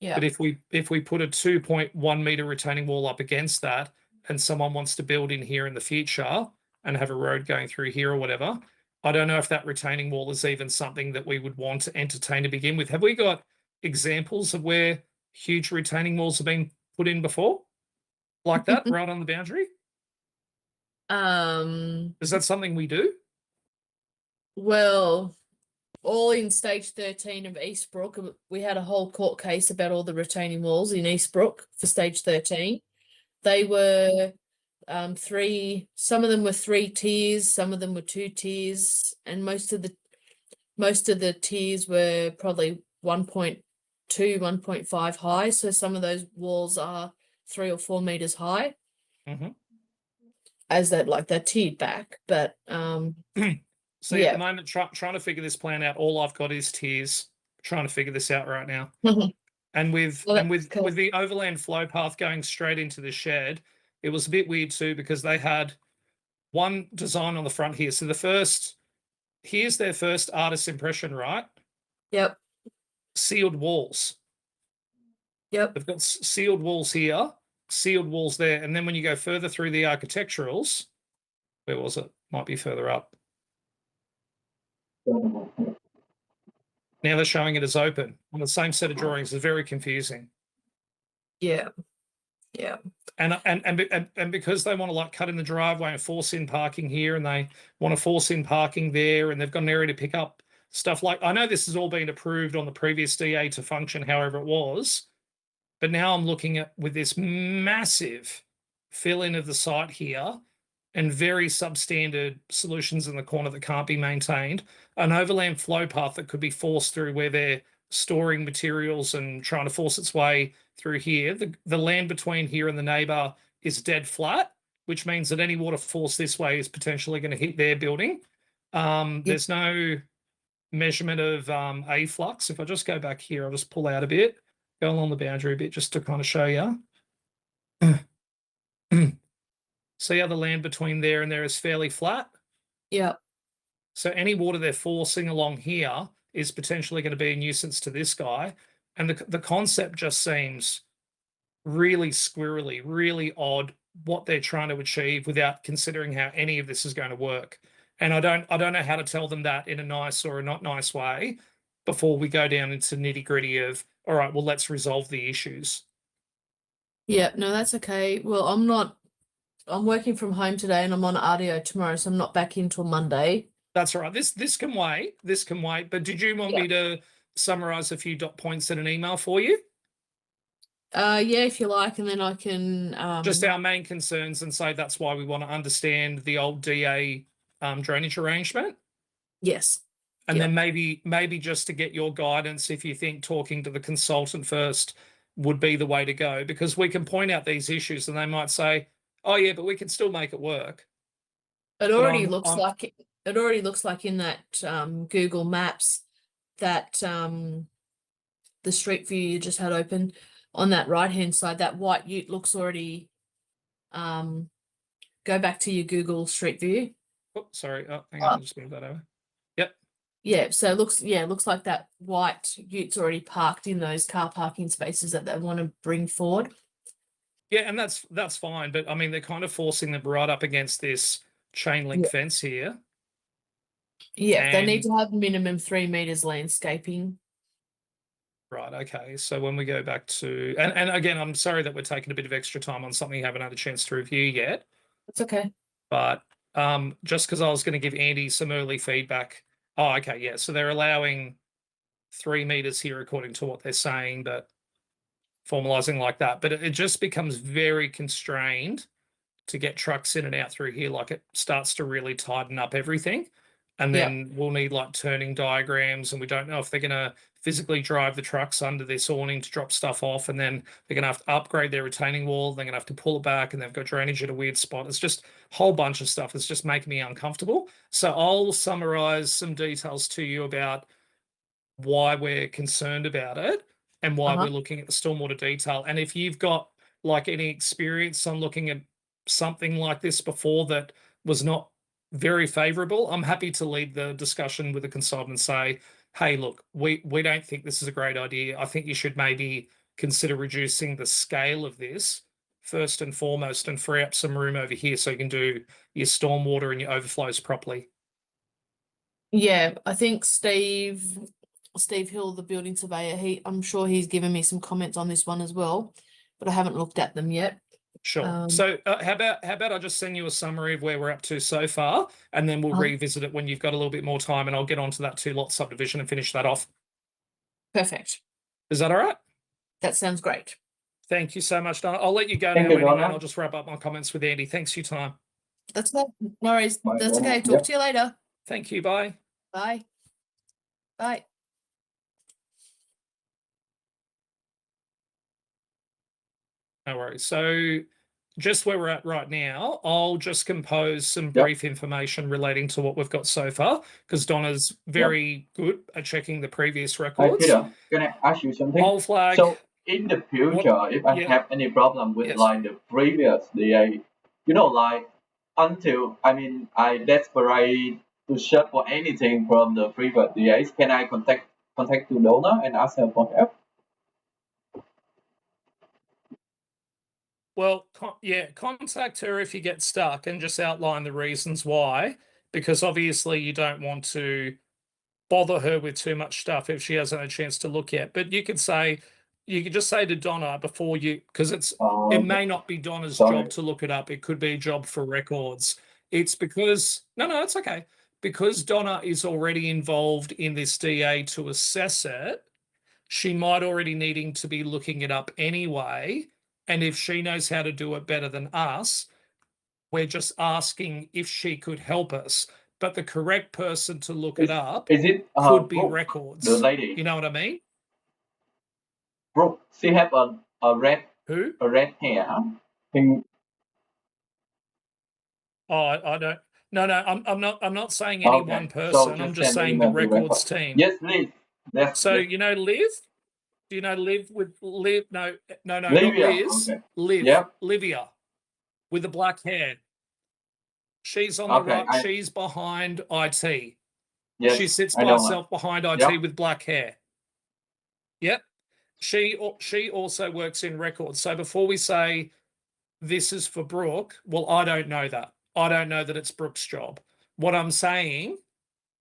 Yeah. But if we put a 2.1 meter retaining wall up against that and someone wants to build in here in the future and have a road going through here or whatever, I don't know if that retaining wall is even something that we would want to entertain to begin with. Have we got examples of where huge retaining walls have been put in before? Like that, right on the boundary? Is that something we do? Well, all in stage 13 of Eastbrook. We had a whole court case about all the retaining walls in Eastbrook for stage 13. They were some of them were 3 tiers, some of them were 2 tiers, and most of the tiers were probably 1.2, 1.5 high. So some of those walls are 3 or 4 meters high. Mm-hmm. As they're tiered back, but See, at yeah. the moment, trying to figure this plan out, all I've got is tiers. Trying to figure this out right now. And with Cool. with the overland flow path going straight into the shed, it was a bit weird too because they had one design on the front here. So here's their first artist impression, right? Yep. Sealed walls. Yep. They've got sealed walls here, sealed walls there, and then when you go further through the architecturals, where was it? Might be further up. Now they're showing it as open on the same set of drawings. It's very confusing. Yeah. Yeah. And because they want to like cut in the driveway and force in parking here, and they want to force in parking there, and they've got an area to pick up stuff like, I know this has all been approved on the previous DA to function however it was, but now I'm looking at with this massive fill in of the site here and very substandard solutions in the corner that can't be maintained, an overland flow path that could be forced through where they're storing materials and trying to force its way through here. The land between here and the neighbour is dead flat, which means that any water force this way is potentially going to hit their building. There's no measurement of afflux. If I just go back here, I'll just pull out a bit, go along the boundary a bit just to kind of show you. See how the land between there and there is fairly flat? Yeah. So any water they're forcing along here is potentially going to be a nuisance to this guy. And the concept just seems really squirrely, really odd what they're trying to achieve without considering how any of this is going to work. And I don't know how to tell them that in a nice or a not nice way before we go down into nitty-gritty of, all right, well, let's resolve the issues. Yeah, no, that's okay. Well, I'm working from home today and I'm on RDO tomorrow, so I'm not back in till Monday. That's all right. This can wait. This can wait. But did you want me to summarize a few dot points in an email for you? Yeah, if you like, and then I can Just our main concerns and say that's why we want to understand the old DA drainage arrangement. Yes. And then maybe just to get your guidance if you think talking to the consultant first would be the way to go, because we can point out these issues and they might say, oh yeah, but we can still make it work. It already looks like in that Google Maps that the street view you just had open on that right hand side, that white ute looks already go back to your Google Street View. Oh, sorry. Oh, hang on, I'll just move that over. Yep. Yeah, so it looks like that white ute's already parked in those car parking spaces that they want to bring forward. Yeah, and that's fine, but I mean they're kind of forcing them right up against this chain link fence here. Yeah, they need to have minimum 3 meters landscaping. Right, okay. So when we go back to and again, I'm sorry that we're taking a bit of extra time on something you haven't had a chance to review yet. It's okay. But just because I was going to give Andy some early feedback. Oh, okay, yeah. So they're allowing 3 meters here according to what they're saying, but formalizing like that. But it just becomes very constrained to get trucks in and out through here. Like it starts to really tighten up everything. And then we'll need like turning diagrams, and we don't know if they're going to physically drive the trucks under this awning to drop stuff off, and then they're going to have to upgrade their retaining wall. They're going to have to pull it back, and they've got drainage at a weird spot. It's just a whole bunch of stuff that's just making me uncomfortable. So I'll summarize some details to you about why we're concerned about it and why we're looking at the stormwater detail. And if you've got like any experience on looking at something like this before that was not very favorable, I'm happy to lead the discussion with a consultant and say, hey, look, we don't think this is a great idea. I think you should maybe consider reducing the scale of this first and foremost and free up some room over here so you can do your stormwater and your overflows properly. Yeah, I think Steve Hill, the building surveyor, I'm sure he's given me some comments on this one as well, but I haven't looked at them yet. Sure. So how about I just send you a summary of where we're up to so far, and then we'll revisit it when you've got a little bit more time, and I'll get onto that 2-lot subdivision and finish that off. Perfect. Is that all right? That sounds great. Thank you so much, Donna. I'll let you go Thank now you, anyway, Donna. and I'll just wrap up my comments with Andy. Thanks for your time. That's okay. No worries. Bye, That's Donna. okay. Talk Yep. to you later. Thank you. Bye. Bye. Bye. No worries. So just where we're at right now, I'll just compose some brief information relating to what we've got so far, because Donna's very good at checking the previous Hi, records. Peter. Can I ask you something? I'll flag. So in the future, if I have any problem with Yes. like the previous DA, like until I desperate to search for anything from the previous DAs, can I contact to Donna and ask her for help? Well, contact her if you get stuck and just outline the reasons why, because obviously you don't want to bother her with too much stuff if she hasn't had a chance to look yet. But you could just say to Donna before because it may not be Donna's job to look it up. It could be a job for records. It's because, no, it's okay. Because Donna is already involved in this DA to assess it, she might already needing to be looking it up anyway. And if she knows how to do it better than us, we're just asking if she could help us. But the correct person to look it up Is it could be Brooke, records. the lady? You know what I mean? Brooke, she have a red hair. Can, I don't. No, I'm not saying any okay. one person. So I'm just send saying the email to records team. Yes, Liz. So Yes. you know Liv? Do you know Liv with Liv? No, not Livia. Liz. Okay. Liv. Yep. Livia with the black hair. She's on the right. She's behind IT. Yes, She sits I by know herself behind IT Yep. with black hair. Yep. She also works in records. So before we say this is for Brooke, well, I don't know that. I don't know that it's Brooke's job. What I'm saying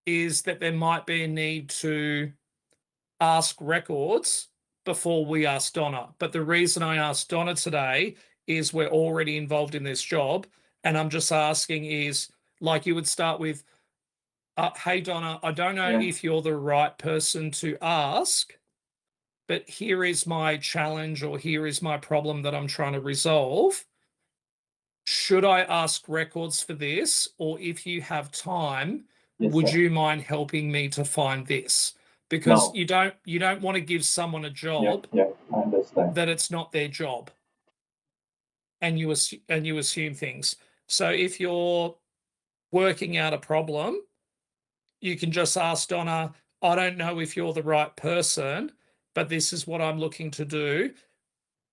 is that there might be a need to ask records before we ask Donna. But the reason I asked Donna today is we're already involved in this job. And I'm just asking is, like you would start with, hey, Donna, I don't know if you're the right person to ask, but here is my challenge or here is my problem that I'm trying to resolve. Should I ask records for this? Or if you have time, would you mind helping me to find this? Because you don't want to give someone a job I understand. that it's not their job. And you assume things. So if you're working out a problem, you can just ask Donna, I don't know if you're the right person, but this is what I'm looking to do.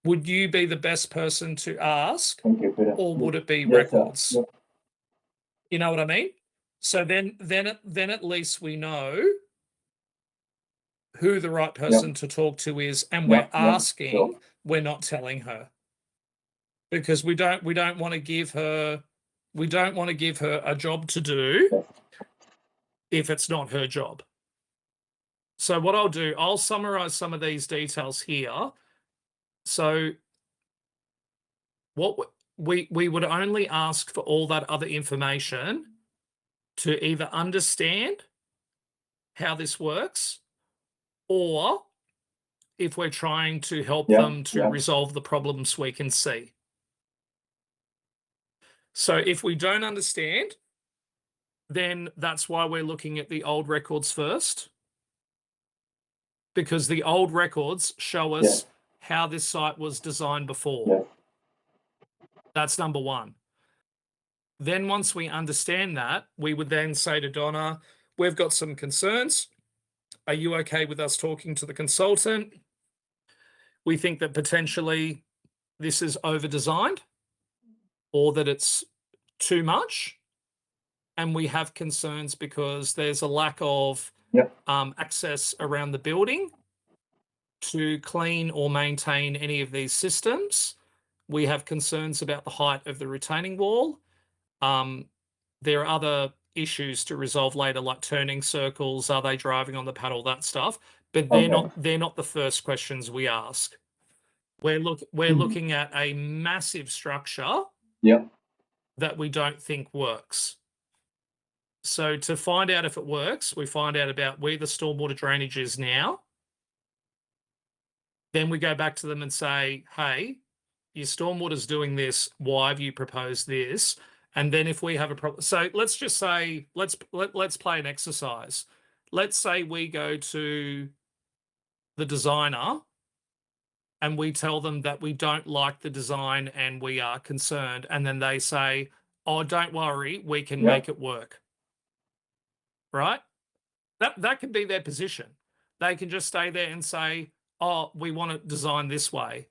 Would you be the best person to ask? Thank you, Peter. Or would it be Yes, records? Yep. You know what I mean? So then at least we know who the right person to talk to is, and we're asking, we're not telling her. Because we don't want to give her a job to do if it's not her job. So what I'll do, I'll summarize some of these details here. So what we would only ask for all that other information to either understand how this works, or if we're trying to help them to resolve the problems we can see. So if we don't understand, then that's why we're looking at the old records first, because the old records show us how this site was designed before. That's number one. Then once we understand that, we would then say to Donna, we've got some concerns. Are you okay with us talking to the consultant? We think that potentially this is over-designed or that it's too much. And we have concerns because there's a lack of access around the building to clean or maintain any of these systems. We have concerns about the height of the retaining wall. There are other issues to resolve later, like turning circles. Are they driving on the paddle? That stuff. But they're not the first questions we ask. we're Mhm. looking at a massive structure Yeah. that we don't think works. So to find out if it works, we find out about where the stormwater drainage is now. Then we go back to them and say, hey, your stormwater's doing this. Why have you proposed this? And then if we have a problem, so let's just say, let's play an exercise. Let's say we go to the designer and we tell them that we don't like the design and we are concerned. And then they say, oh, don't worry, we can Yeah. make it work. Right? That could be their position. They can just stay there and say, oh, we want it designed this way.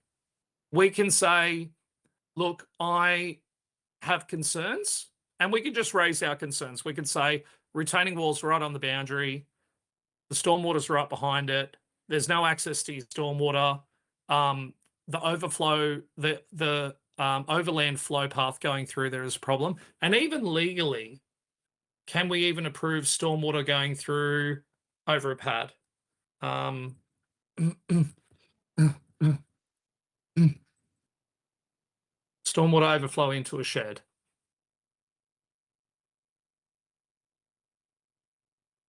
We can say, look, I have concerns, and we can just raise our concerns. We can say retaining walls right on the boundary, the stormwater's right behind it, there's no access to your stormwater, the overflow, the overland flow path going through there is a problem. And even legally, can we even approve stormwater going through over a pad? Stormwater overflow into a shed.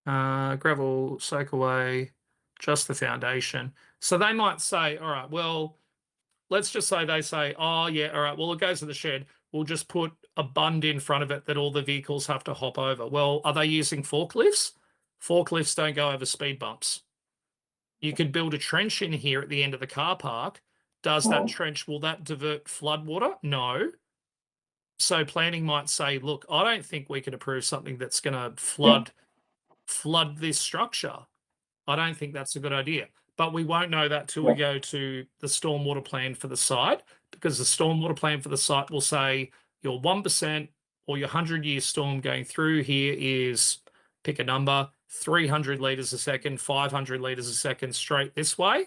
Gravel soak away, just the foundation. So they might say, all right, well, let's just say they say, oh yeah, all right, well, it goes to the shed. We'll just put a bund in front of it that all the vehicles have to hop over. Well, are they using forklifts? Forklifts don't go over speed bumps. You could build a trench in here at the end of the car park. Does that trench, will that divert flood water? No. So planning might say, look, I don't think we can approve something that's going to flood this structure. I don't think that's a good idea. But we won't know that till we go to the stormwater plan for the site, because the stormwater plan for the site will say your 1% or your 100-year storm going through here is, pick a number, 300 litres a second, 500 litres a second straight this way.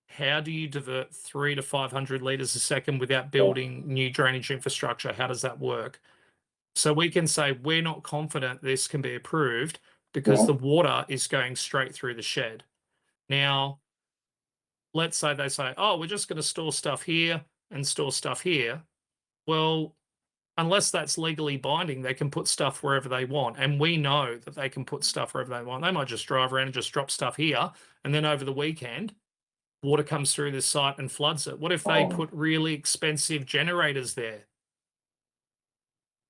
How do you divert 300 to 500 litres a second without building new drainage infrastructure? How does that work? So we can say we're not confident this can be approved because the water is going straight through the shed. Now, let's say they say, oh, we're just going to store stuff here and store stuff here. Well, unless that's legally binding, they can put stuff wherever they want. And we know that they can put stuff wherever they want. They might just drive around and just drop stuff here. And then over the weekend, water comes through this site and floods it. What if they put really expensive generators there?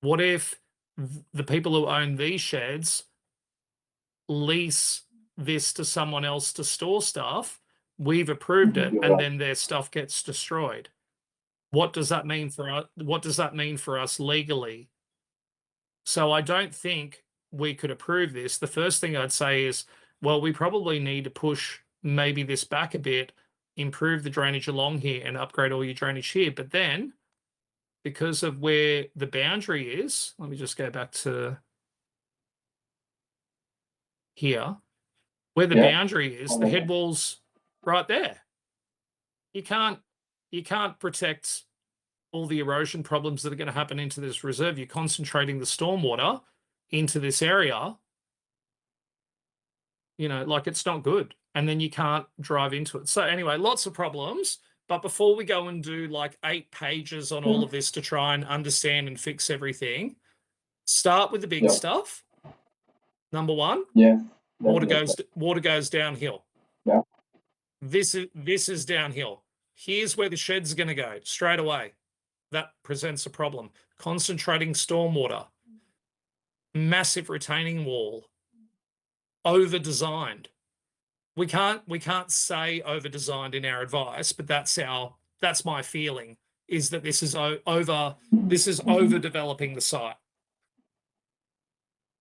What if the people who own these sheds lease this to someone else to store stuff? We've approved it, and then their stuff gets destroyed. What does that mean for us? What does that mean for us legally? So I don't think we could approve this. The first thing I'd say is, well, we probably need to push maybe this back a bit, improve the drainage along here and upgrade all your drainage here. But then, because of where the boundary is, let me just go back to here, where the boundary is, the head wall's right there. You can't protect all the erosion problems that are going to happen into this reserve. You're concentrating the stormwater into this area. You know, like it's not good. And then you can't drive into it. So anyway, lots of problems. But before we go and do like 8 pages on all of this to try and understand and fix everything, start with the big stuff. Number one, water goes downhill. Yeah. This is downhill. Here's where the shed's going to go straight away. That presents a problem. Concentrating stormwater, massive retaining wall, over-designed. We can't say over-designed in our advice, but that's my feeling, is that this is overdeveloping the site.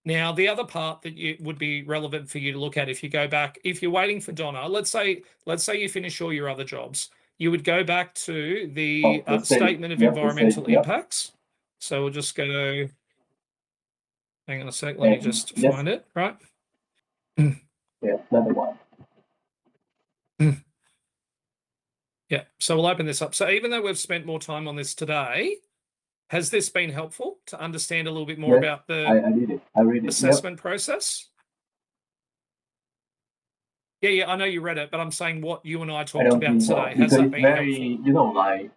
Now, the other part that would be relevant for you to look at if you go back, if you're waiting for Donna, let's say you finish all your other jobs, you would go back to the statement of environmental impacts. So we'll just go, hang on a sec, let me just find it, right? Yeah, another one. Yeah, so we'll open this up. So even though we've spent more time on this today, has this been helpful to understand a little bit more about the I read it. assessment process? Yeah, I know you read it, but I'm saying what you and I I talked don't about think so today. Has because that it's been very, helpful? you know, like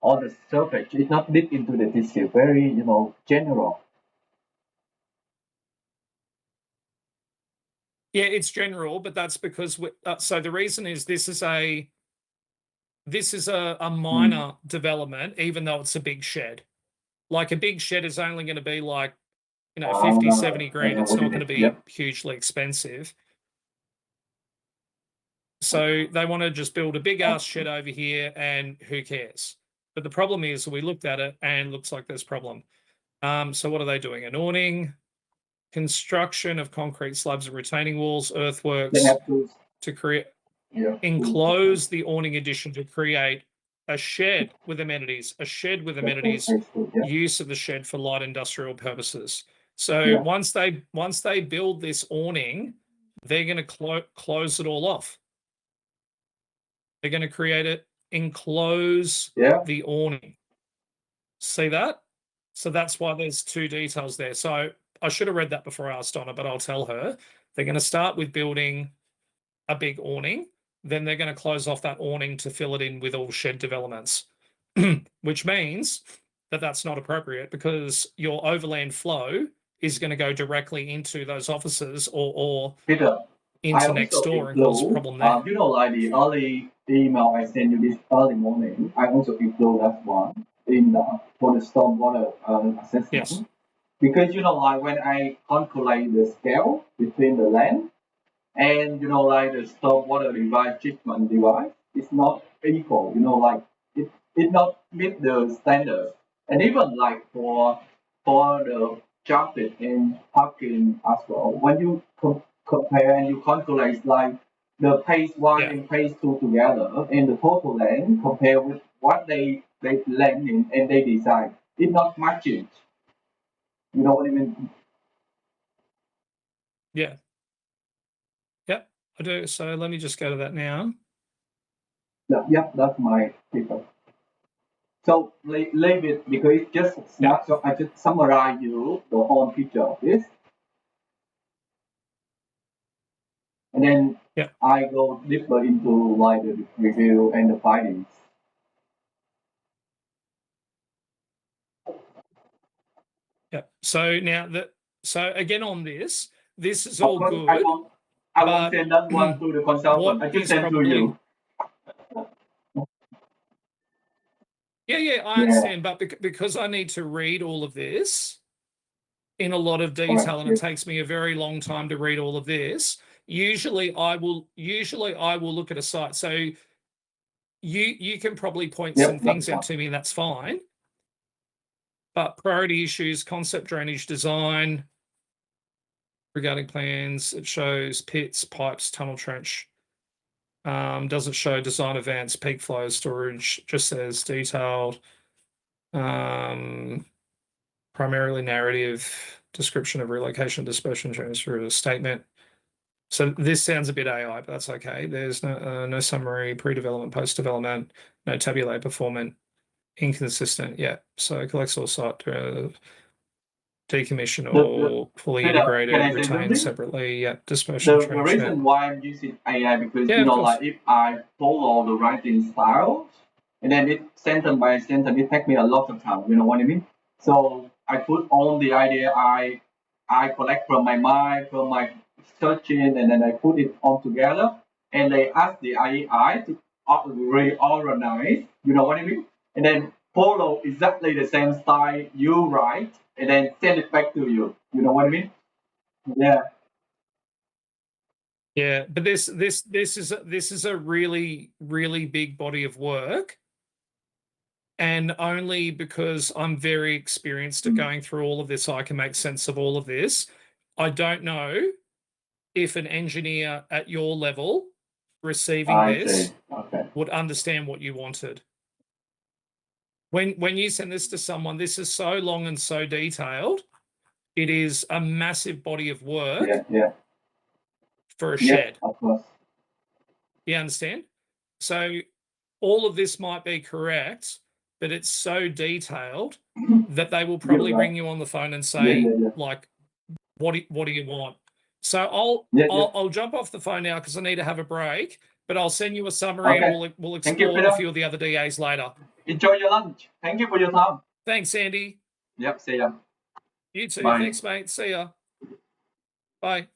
on the surface. It's not deep into the tissue. Very, you know, general. Yeah, it's general, but that's because so the reason is this is a Mm. minor development, even though it's a big shed. Like a big shed is only going to be like, 50, 70 I grand. know It's what not it going to is. be Yep. hugely expensive. So they want to just build a big ass shed over here and who cares? But the problem is we looked at it and looks like there's problem. So what are they doing? An awning, construction of concrete slabs and retaining walls, They earthworks have to, to create, yeah, enclose the awning addition to create a shed with amenities, yeah, use of the shed for light industrial purposes. So yeah, once they build this awning, they're going to close it all off. They're going to create it, enclose yeah. the awning. See that? So that's why there's two details there. So I should have read that before I asked Donna, but I'll tell her. They're going to start with building a big awning. Then they're going to close off that awning to fill it in with all shed developments, which means that that's not appropriate because your overland flow is going to go directly into those offices or Peter, I into next also door and cause a include, problem there. you know, like the early email I sent you this early morning. I also include that one in for the stormwater assessment. Yes. Because you know, like when I calculate the scale between the land and you know, like the stormwater device treatment device, it's not equal. You know, like it not meet the standard. And even like for the traffic and parking as well, when you compare and you calculate like the phase one Yeah. and phase two together and the total land compare with what they land in and they design, it not matching. You know what I mean? Yeah. Yep, I do. So let me just go to that now. Yeah, that's my paper. So leave it because it's just a snapshot. I just summarize you the whole picture of this, and then Yeah. I go deeper into like the review and the findings. Yeah. So now so again on this is Of all course, good, I won't but send that one to the consultant. what I just is send to probably you. yeah, I Yeah, understand, but because I need to read all of this in a lot of correct. detail and it Yes. takes me a very long time to read all of this, usually I will look at a site. So you can probably point some Yep, that's things out fine. to me and that's fine. But priority issues, concept drainage design, regarding plans, it shows pits, pipes, tunnel trench. Doesn't show design events, peak flow, storage, just says detailed. Primarily narrative, description of relocation, dispersion, transfer, statement. So this sounds a bit AI, but that's okay. There's no summary, pre-development, post-development, no tabulate, performant, inconsistent. Yeah. So collects all site decommission The or fully Peter, can integrated, I say retained something? separately. Yeah. Dispersion The trench. Yeah. reason why I'm using AI because Yeah, you of know course. like if I follow the writing style and then it sentence by sentence it takes me a lot of time. You know what I mean? So I put all the idea I collect from my mind, from my searching, and then I put it all together. And they ask the AI to reorganize. You know what I mean? And then follow exactly the same style you write, and then send it back to you. You know what I mean? Yeah. Yeah, but this is a really big body of work, and only because I'm very experienced at going through all of this, I can make sense of all of this. I don't know if an engineer at your level receiving I see. this Okay. would understand what you wanted. When you send this to someone, this is so long and so detailed. It is a massive body of work Yeah. for a Yep, shed. of course. You understand? So all of this might be correct, but it's so detailed that they will You're probably right. ring you on the phone and Yeah. say, like, what do you want? So I'll Yeah, I'll jump off the phone now because I need to have a break. But I'll send you a summary, Okay. and we'll Thank you, explore Peter. a few of the other DAs later. Enjoy your lunch. Thank you for your time. Thanks, Andy. Yep. See ya. You too. Bye. Thanks, mate. See ya. Bye.